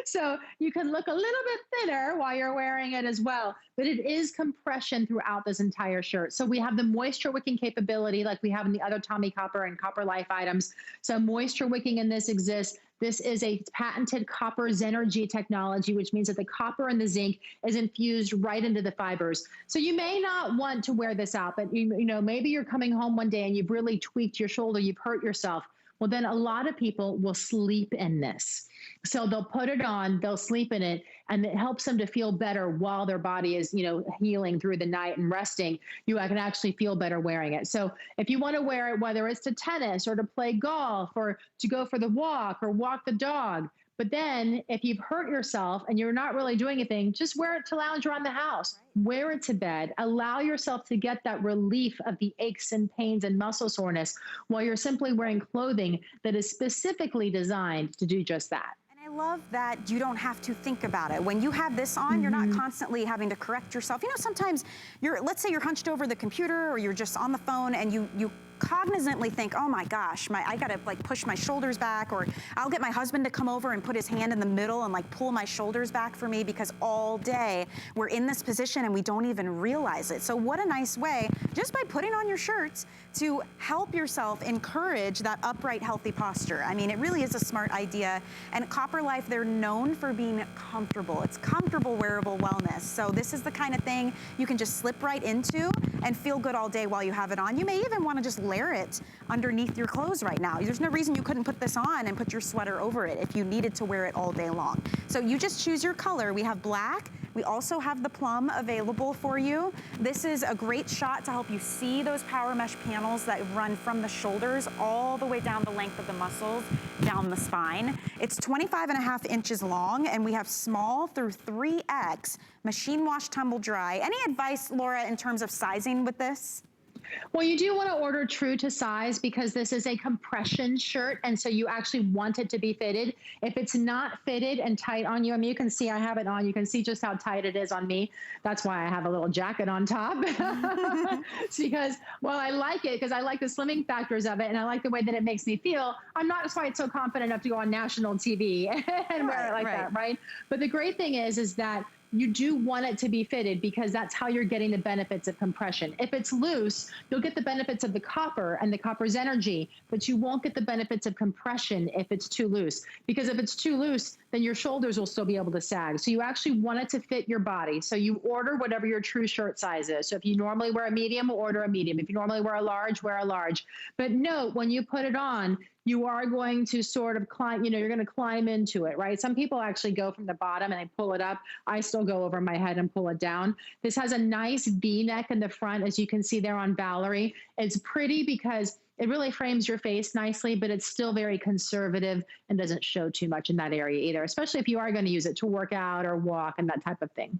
So you can look a little bit thinner while you're wearing it as well. But it is compression throughout this entire shirt. So we have the moisture wicking capability like we have in the other Tommy Copper and Copper Life items. So moisture wicking in this exists. This is a patented copper Zenergy technology, which means that the copper and the zinc is infused right into the fibers. So you may not want to wear this out, but you know, maybe you're coming home one day and you've really tweaked your shoulder, you've hurt yourself. Well, then a lot of people will sleep in this. So they'll put it on, they'll sleep in it, and it helps them to feel better while their body is, you know, healing through the night and resting. You can actually feel better wearing it. So if you want to wear it, whether it's to tennis or to play golf or to go for the walk or walk the dog, but then if you've hurt yourself and you're not really doing anything, just wear it to lounge around the house. Wear it to bed. Allow yourself to get that relief of the aches and pains and muscle soreness while you're simply wearing clothing that is specifically designed to do just that. I love that you don't have to think about it. When you have this on, you're not constantly having to correct yourself. You know, sometimes let's say you're hunched over the computer or you're just on the phone and you cognizantly think, oh my gosh, I gotta like push my shoulders back, or I'll get my husband to come over and put his hand in the middle and like pull my shoulders back for me, because all day we're in this position and we don't even realize it. So what a nice way, just by putting on your shirts, to help yourself encourage that upright, healthy posture. I mean, it really is a smart idea. And Copper Life, they're known for being comfortable. It's comfortable, wearable wellness. So this is the kind of thing you can just slip right into and feel good all day while you have it on. You may even want to just layer it underneath your clothes right now. There's no reason you couldn't put this on and put your sweater over it if you needed to wear it all day long. So you just choose your color. We have black. We also have the plum available for you. This is a great shot to help you see those power mesh panels that run from the shoulders all the way down the length of the muscles, down the spine. It's 25.5 inches long, and we have small through 3X, machine wash, tumble dry. Any advice, Laura, in terms of sizing with this? Well, you do want to order true to size because this is a compression shirt, and so you actually want it to be fitted. If it's not fitted and tight on you, I mean, you can see I have it on. You can see just how tight it is on me. That's why I have a little jacket on top. It's because, well, I like it because I like the slimming factors of it, and I like the way that it makes me feel. I'm not quite so confident enough to go on national TV and wear it like that, right? But the great thing is that you do want it to be fitted because that's how you're getting the benefits of compression. If it's loose, you'll get the benefits of the copper and the copper's energy, but you won't get the benefits of compression if it's too loose. Because if it's too loose, then your shoulders will still be able to sag. So you actually want it to fit your body. So you order whatever your true shirt size is. So if you normally wear a medium, order a medium. If you normally wear a large. But note, when you put it on, you are going to sort of climb, you're going to climb into it, right? Some people actually go from the bottom and they pull it up. I still go over my head and pull it down. This has a nice V-neck in the front, as you can see there on Valerie. It's pretty because it really frames your face nicely, but it's still very conservative and doesn't show too much in that area either, especially if you are going to use it to work out or walk and that type of thing.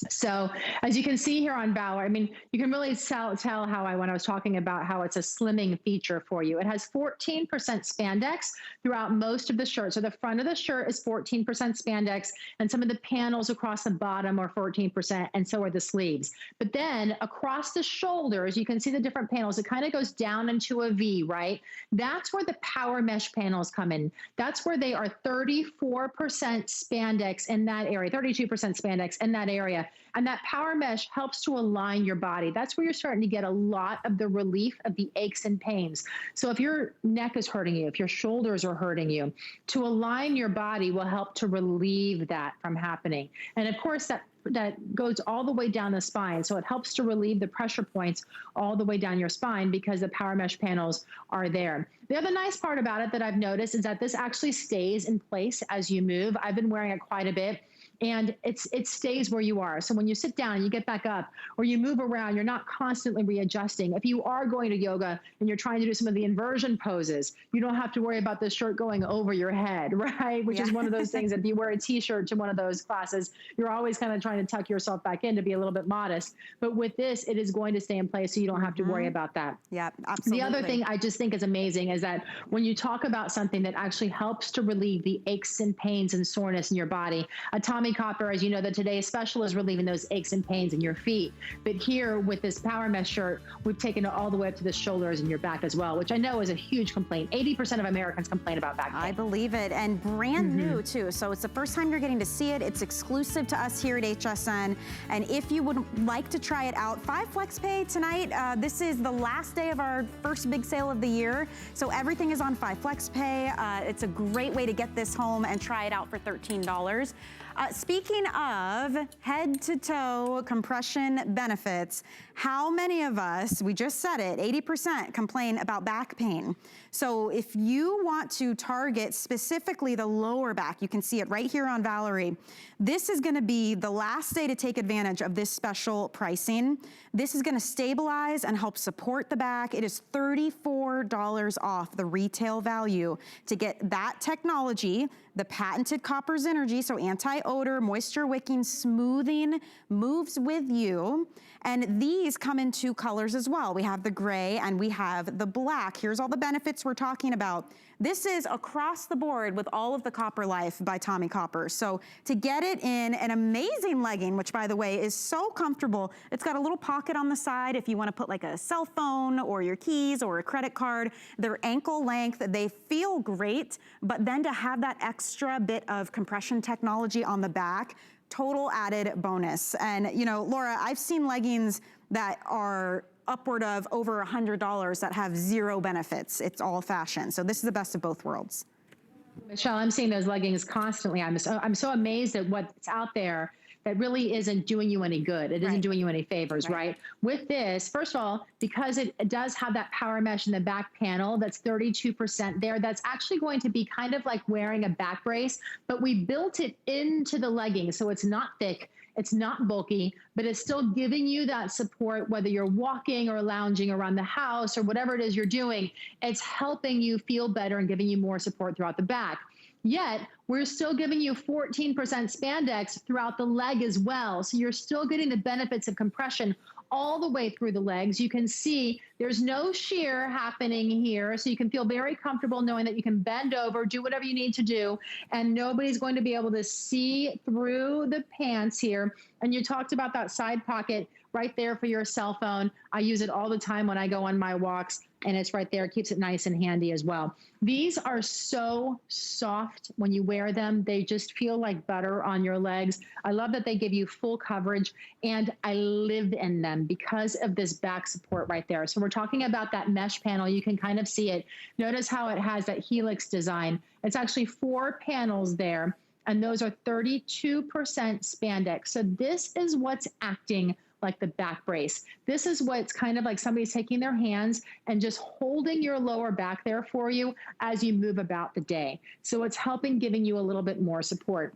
So as you can see here on Valor, I mean, you can really tell how when I was talking about how it's a slimming feature for you. It has 14% spandex throughout most of the shirt. So the front of the shirt is 14% spandex, and some of the panels across the bottom are 14%, and so are the sleeves. But then across the shoulders, you can see the different panels. It kind of goes down into a V, right? That's where the power mesh panels come in. That's where they are 34% spandex in that area, 32% spandex in that area. And that power mesh helps to align your body. That's where you're starting to get a lot of the relief of the aches and pains. So if your neck is hurting you, if your shoulders are hurting you, to align your body will help to relieve that from happening. And of course, that goes all the way down the spine. So it helps to relieve the pressure points all the way down your spine because the power mesh panels are there. The other nice part about it that I've noticed is that this actually stays in place as you move. I've been wearing it quite a bit. And it stays where you are. So when you sit down and you get back up or you move around, you're not constantly readjusting. If you are going to yoga and you're trying to do some of the inversion poses, you don't have to worry about the shirt going over your head, right? Which is one of those things that if you wear a t-shirt to one of those classes, you're always kind of trying to tuck yourself back in to be a little bit modest. But with this, it is going to stay in place so you don't have to worry about that. Yeah, absolutely. The other thing I just think is amazing is that when you talk about something that actually helps to relieve the aches and pains and soreness in your body, Tommy Tommy Copper, as you know, that today's special is relieving those aches and pains in your feet. But here with this Power Mesh shirt, we've taken it all the way up to the shoulders and your back as well, which I know is a huge complaint. 80% of Americans complain about back pain. I believe it, and brand new too. So it's the first time you're getting to see it. It's exclusive to us here at HSN. And if you would like to try it out, 5 flex pay tonight. This is the last day of our first big sale of the year. So everything is on 5 flex pay. It's a great way to get this home and try it out for $13. Speaking of head to toe compression benefits, how many of us, we just said it, 80% complain about back pain. So if you want to target specifically the lower back, you can see it right here on Valerie. This is gonna be the last day to take advantage of this special pricing. This is gonna stabilize and help support the back. It is $34 off the retail value to get that technology, the patented Copper Synergy, so anti-odor, moisture wicking, smoothing, moves with you. And these come in 2 colors as well. We have the gray and we have the black. Here's all the benefits we're talking about. This is across the board with all of the Copper Life by Tommy Copper. So to get it in an amazing legging, which by the way is so comfortable, it's got a little pocket on the side if you want to put like a cell phone or your keys or a credit card. They're ankle length, they feel great, but then to have that extra bit of compression technology on the back, total added bonus. And you know, Laura, I've seen leggings that are upward of over $100 that have 0 benefits. It's all fashion. So this is the best of both worlds. Michelle, I'm seeing those leggings constantly. I'm so amazed at what's out there that really isn't doing you any good. It isn't doing you any favors, right? With this, first of all, because it does have that power mesh in the back panel, that's 32% there. That's actually going to be kind of like wearing a back brace, but we built it into the legging. So it's not thick, it's not bulky, but it's still giving you that support, whether you're walking or lounging around the house or whatever it is you're doing. It's helping you feel better and giving you more support throughout the back. Yet, we're still giving you 14% spandex throughout the leg as well. So you're still getting the benefits of compression all the way through the legs. You can see there's no shear happening here. So you can feel very comfortable knowing that you can bend over, do whatever you need to do, and nobody's going to be able to see through the pants here. And you talked about that side pocket right there for your cell phone. I use it all the time when I go on my walks, and it's right there. It keeps it nice and handy as well. These are so soft when you wear them. They just feel like butter on your legs. I love that they give you full coverage, and I live in them because of this back support right there. So we're talking about that mesh panel. You can kind of see it. Notice how it has that helix design. It's actually 4 panels there, and those are 32% spandex. So this is what's acting like the back brace. This is what's kind of like somebody's taking their hands and just holding your lower back there for you as you move about the day. So it's helping, giving you a little bit more support.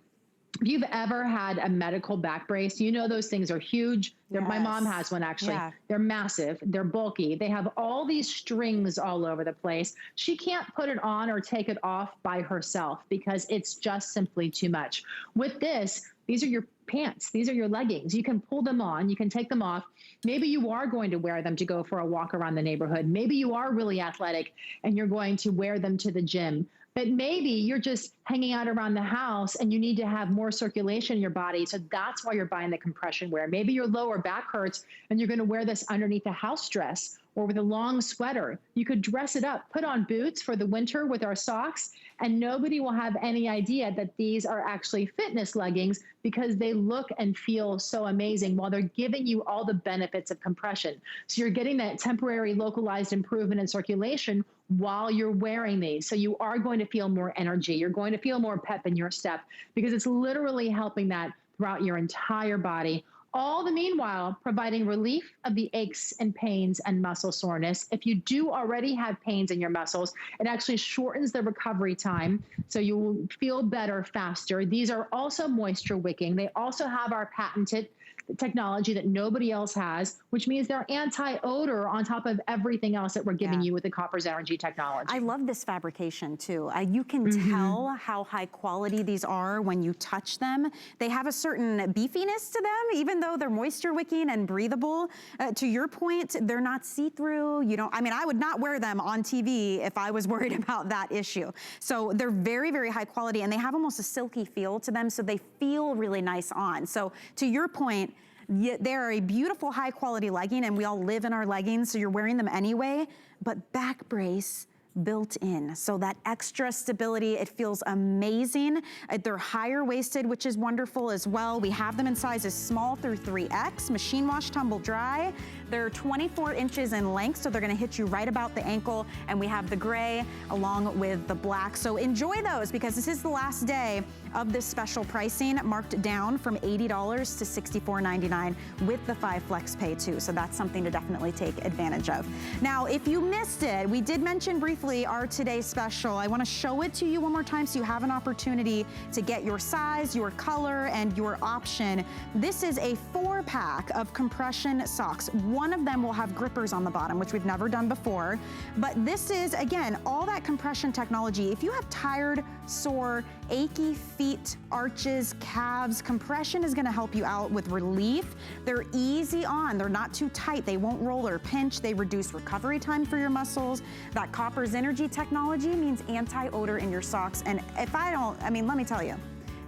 If you've ever had a medical back brace, you know those things are huge. My mom has one actually. Yeah. They're massive, they're bulky. They have all these strings all over the place. She can't put it on or take it off by herself because it's just simply too much. With this, these are your pants. These are your leggings. You can pull them on. You can take them off. Maybe you are going to wear them to go for a walk around the neighborhood. Maybe you are really athletic and you're going to wear them to the gym. But maybe you're just hanging out around the house and you need to have more circulation in your body. So that's why you're buying the compression wear. Maybe your lower back hurts and you're going to wear this underneath a house dress or with a long sweater. You could dress it up, put on boots for the winter with our socks, and nobody will have any idea that these are actually fitness leggings because they look and feel so amazing while they're giving you all the benefits of compression. So you're getting that temporary localized improvement in circulation while you're wearing these. So you are going to feel more energy. You're going to feel more pep in your step because it's literally helping that throughout your entire body. All the meanwhile, providing relief of the aches and pains and muscle soreness. If you do already have pains in your muscles, it actually shortens the recovery time, so you will feel better faster. These are also moisture wicking. They also have our patented technology that nobody else has, which means they're anti-odor on top of everything else that we're giving you with the Copper's energy technology. I love this fabrication too. You can tell how high quality these are when you touch them. They have a certain beefiness to them, even though they're moisture wicking and breathable. To your point, they're not see-through. You don't, I mean, I would not wear them on TV if I was worried about that issue. So they're very, very high quality, and they have almost a silky feel to them, so they feel really nice on. So to your point, they're a beautiful high quality legging, and we all live in our leggings, so you're wearing them anyway, but back brace built in. So that extra stability, it feels amazing. They're higher waisted, which is wonderful as well. We have them in sizes small through 3X, machine wash, tumble dry. They're 24 inches in length, so they're gonna hit you right about the ankle. And we have the gray along with the black. So enjoy those, because this is the last day of this special pricing, marked down from $80 to $64.99 with the 5 flex pay too. So that's something to definitely take advantage of. Now, if you missed it, we did mention briefly our today's special. I wanna show it to you one more time so you have an opportunity to get your size, your color, and your option. This is a 4-pack of compression socks. One of them will have grippers on the bottom, which we've never done before. But this is, again, all that compression technology. If you have tired, sore, achy feet, arches, calves, compression is gonna help you out with relief. They're easy on, they're not too tight, they won't roll or pinch, they reduce recovery time for your muscles. That Copper's energy technology means anti-odor in your socks. And if I don't, I mean, let me tell you,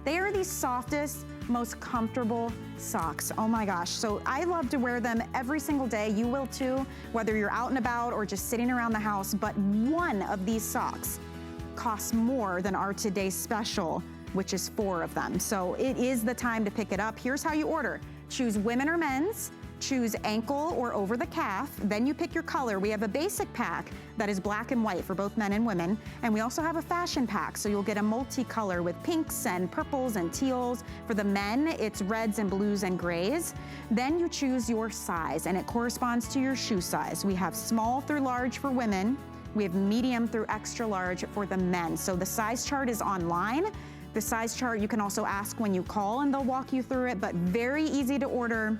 they are the softest, most comfortable socks. Oh my gosh. So I love to wear them every single day. You will too, whether you're out and about or just sitting around the house. But one of these socks costs more than our today's special, which is 4 of them. So it is the time to pick it up. Here's how you order. Choose women or men's. Choose ankle or over the calf, then you pick your color. We have a basic pack that is black and white for both men and women, and we also have a fashion pack, so you'll get a multicolor with pinks and purples and teals. For the men, it's reds and blues and grays. Then you choose your size, and it corresponds to your shoe size. We have small through large for women. We have medium through extra large for the men. So the size chart is online. The size chart you can also ask when you call, and they'll walk you through it, but very easy to order.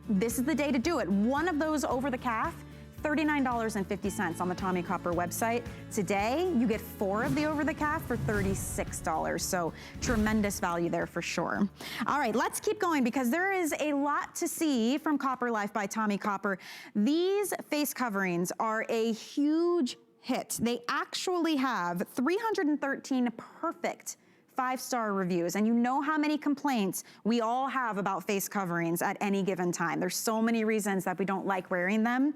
This is the day to do it. One of those over the calf, $39.50 on the Tommy Copper website. Today, you get 4 of the over the calf for $36. So tremendous value there for sure. All right, let's keep going, because there is a lot to see from Copper Life by Tommy Copper. These face coverings are a huge hit. They actually have 313 perfect 5-star reviews, and you know how many complaints we all have about face coverings at any given time. There's so many reasons that we don't like wearing them.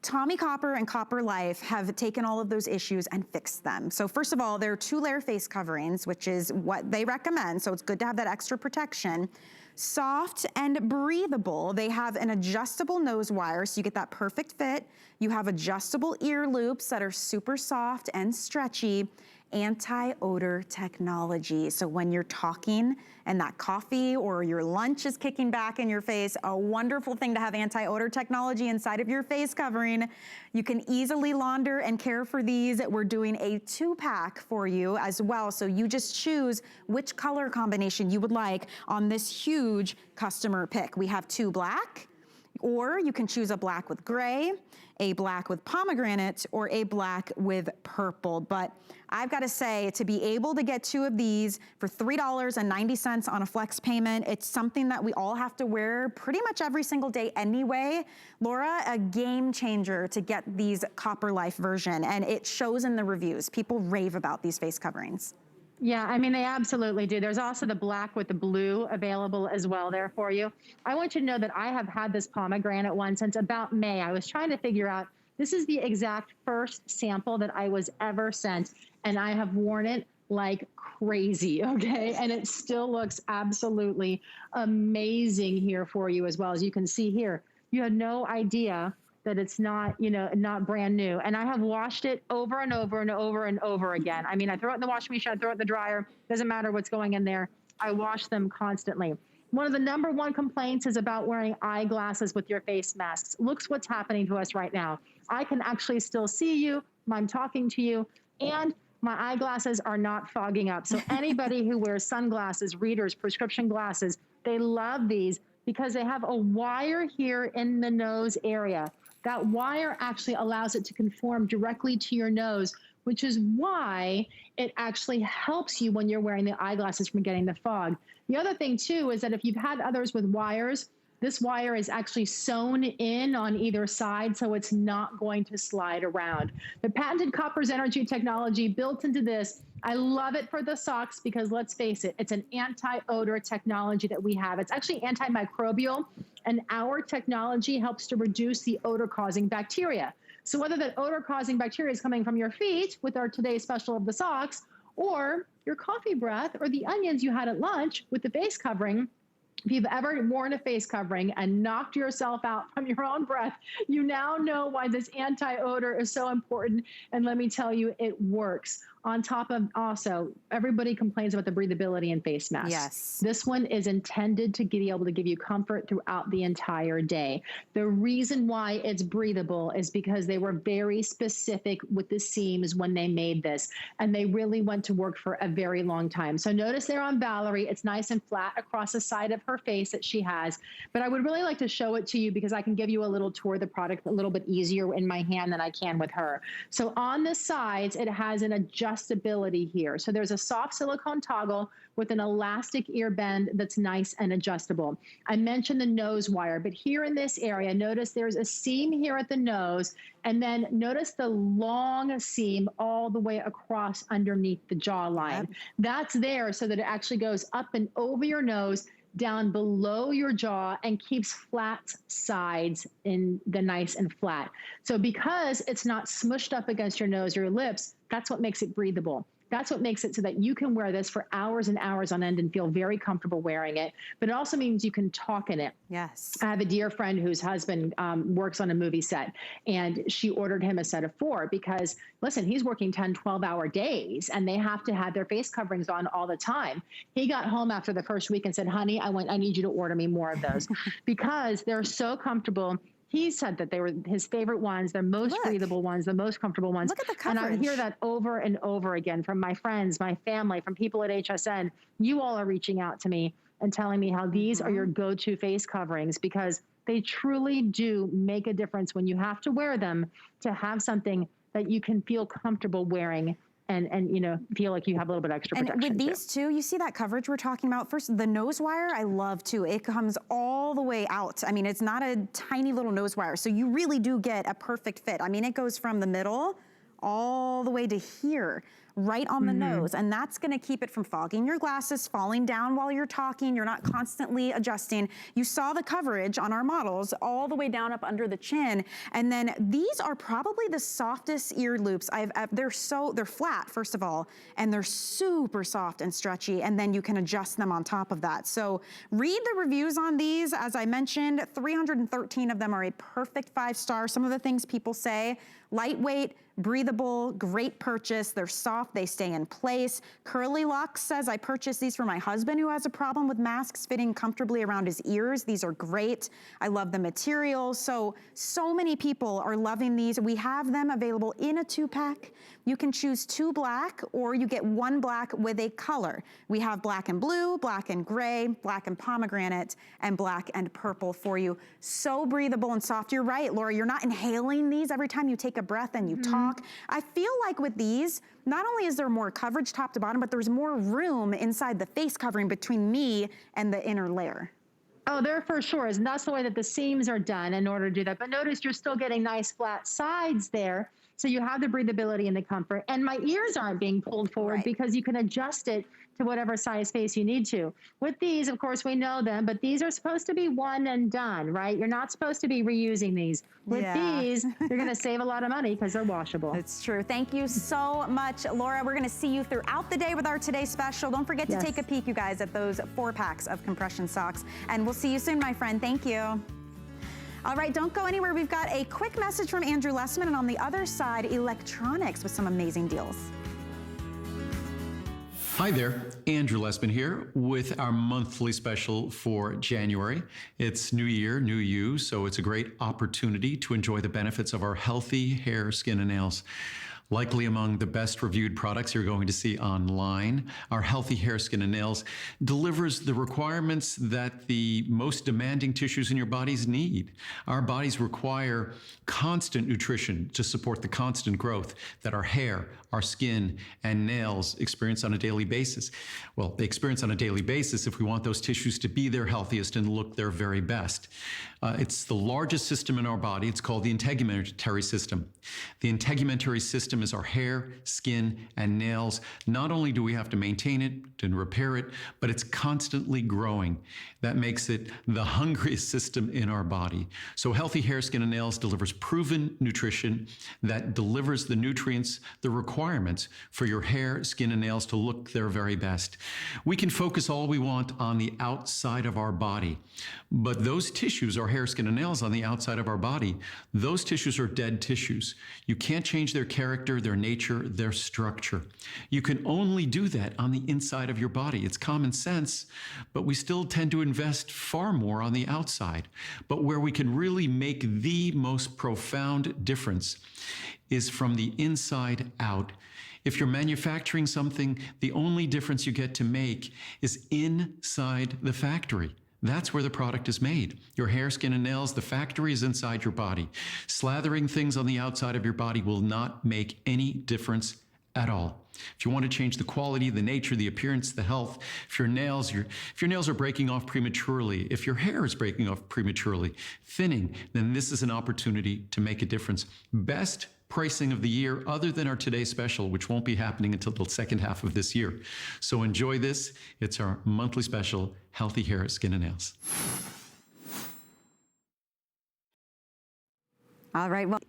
Tommy Copper and Copper Life have taken all of those issues and fixed them. So first of all, they're 2-layer face coverings, which is what they recommend, so it's good to have that extra protection. Soft and breathable. They have an adjustable nose wire, so you get that perfect fit. You have adjustable ear loops that are super soft and stretchy. Anti-odor technology. So when you're talking and that coffee or your lunch is kicking back in your face, a wonderful thing to have anti-odor technology inside of your face covering. You can easily launder and care for these. We're doing a 2-pack for you as well. So you just choose which color combination you would like on this huge customer pick. We have 2 black, or you can choose a black with gray, a black with pomegranate, or a black with purple. But I've got to say, to be able to get 2 of these for $3.90 on a flex payment, it's something that we all have to wear pretty much every single day anyway. Laura, a game changer to get these Copper Life version, and it shows in the reviews. People rave about these face coverings. Yeah, I mean, they absolutely do. There's also the black with the blue available as well there for you. I want you to know that I have had this pomegranate one since about May. I was trying to figure out, this is the exact first sample that I was ever sent, and I have worn it like crazy, okay? And it still looks absolutely amazing here for you as well. As you can see here, you had no idea that it's not, you know, not brand new. And I have washed it over and over and over and over again. I mean, I throw it in the washing machine, I throw it in the dryer, doesn't matter what's going in there. I wash them constantly. One of the #1 complaints is about wearing eyeglasses with your face masks. Look what's happening to us right now. I can actually still see you, I'm talking to you, and my eyeglasses are not fogging up. So anybody who wears sunglasses, readers, prescription glasses, they love these because they have a wire here in the nose area. That wire actually allows it to conform directly to your nose, which is why it actually helps you when you're wearing the eyeglasses from getting the fog. The other thing too is that if you've had others with wires, this wire is actually sewn in on either side, so it's not going to slide around. The patented Copper's Energy technology built into this, I love it for the socks because let's face it, it's an anti-odor technology that we have. It's actually antimicrobial, and our technology helps to reduce the odor-causing bacteria. So whether that odor-causing bacteria is coming from your feet with our today's special of the socks, or your coffee breath, or the onions you had at lunch with the face covering, if you've ever worn a face covering and knocked yourself out from your own breath, you now know why this anti-odor is so important. And let me tell you, it works. On top of also, everybody complains about the breathability in face masks. Yes. This one is intended to be able to give you comfort throughout the entire day. The reason why it's breathable is because they were very specific with the seams when they made this, and they really went to work for a very long time. So notice there on Valerie, it's nice and flat across the side of her face that she has, but I would really like to show it to you because I can give you a little tour of the product a little bit easier in my hand than I can with her. So on the sides, it has an adjustability here. So there's a soft silicone toggle with an elastic ear bend that's nice and adjustable. I mentioned the nose wire, but here in this area, notice there's a seam here at the nose, and then notice the long seam all the way across underneath the jawline. Yep. That's there so that it actually goes up and over your nose, down below your jaw, and keeps flat sides in the nice and flat. So because it's not smushed up against your nose or your lips, that's what makes it breathable. That's what makes it so that you can wear this for hours and hours on end and feel very comfortable wearing it. But it also means you can talk in it. Yes. I have a dear friend whose husband works on a movie set, and she ordered him a set of 4 because, listen, he's working 10, 12-hour days, and they have to have their face coverings on all the time. He got home after the first week and said, honey, I need you to order me more of those because they're so comfortable. He said that they were his favorite ones, the most breathable ones, the most comfortable ones. Look at the coverage. And I hear that over and over again from my friends, my family, from people at HSN. You all are reaching out to me and telling me how these are your go-to face coverings because they truly do make a difference when you have to wear them to have something that you can feel comfortable wearing and you know, feel like you have a little bit extra protection. And with these too, you see that coverage we're talking about. First, the nose wire, I love too. It comes all the way out. I mean, it's not a tiny little nose wire, so you really do get a perfect fit. I mean, it goes from the middle all the way to here, right on the nose. And that's gonna keep it from fogging your glasses, falling down while you're talking. You're not constantly adjusting. You saw the coverage on our models all the way down up under the chin. And then these are probably the softest ear loops they're flat, first of all, and they're super soft and stretchy. And then you can adjust them on top of that. So read the reviews on these. As I mentioned, 313 of them are a perfect 5-star. Some of the things people say: lightweight, breathable, great purchase. They're soft, they stay in place. Curly Locks says, I purchased these for my husband who has a problem with masks fitting comfortably around his ears. These are great. I love the material. So many people are loving these. We have them available in a 2-pack. You can choose 2 black, or you get 1 black with a color. We have black and blue, black and gray, black and pomegranate, and black and purple for you. So breathable and soft. You're right, Laura, you're not inhaling these every time you take a breath and you talk. I feel like with these, not only is there more coverage top to bottom, but there's more room inside the face covering between me and the inner layer. Oh, there for sure is. And that's the way that the seams are done in order to do that. But notice you're still getting nice flat sides there. So you have the breathability and the comfort. And my ears aren't being pulled forward because you can adjust it to whatever size face you need to. With these, of course, we know them, but these are supposed to be one and done, right? You're not supposed to be reusing these. With these, you're gonna save a lot of money because they're washable. It's true. Thank you so much, Laura. We're gonna see you throughout the day with our Today Special. Don't forget to take a peek, you guys, at those 4 packs of compression socks. And we'll see you soon, my friend. Thank you. All right, don't go anywhere. We've got a quick message from Andrew Lessman, and on the other side, electronics with some amazing deals. Hi there, Andrew Lessman here with our monthly special for January. It's New Year, New You, so it's a great opportunity to enjoy the benefits of our healthy hair, skin, and nails. Likely among the best reviewed products you're going to see online, our Healthy Hair, Skin, and Nails delivers the requirements that the most demanding tissues in your bodies need. Our bodies require constant nutrition to support the constant growth that our hair, our skin, and nails experience on a daily basis. Well, they experience on a daily basis if we want those tissues to be their healthiest and look their very best. It's the largest system in our body. It's called the integumentary system. The integumentary system is our hair, skin, and nails. Not only do we have to maintain it and repair it, but it's constantly growing. That makes it the hungriest system in our body. So Healthy Hair, Skin, and Nails delivers proven nutrition that delivers the nutrients, the requirements for your hair, skin, and nails to look their very best. We can focus all we want on the outside of our body, but those tissues, our hair, skin, and nails on the outside of our body, those tissues are dead tissues. You can't change their character, their nature, their structure. You can only do that on the inside of your body. It's common sense, but we still tend to invest far more on the outside. But where we can really make the most profound difference is from the inside out. If you're manufacturing something, the only difference you get to make is inside the factory. That's where the product is made. Your hair, skin, and nails, the factory is inside your body. Slathering things on the outside of your body will not make any difference at all. If you want to change the quality, the nature, the appearance, the health, if your nails are breaking off prematurely, if your hair is breaking off prematurely, thinning, then this is an opportunity to make a difference. Best pricing of the year other than our Today Special, which won't be happening until the second half of this year. So enjoy this. It's our monthly special, Healthy Hair, Skin, and Nails. All right, well.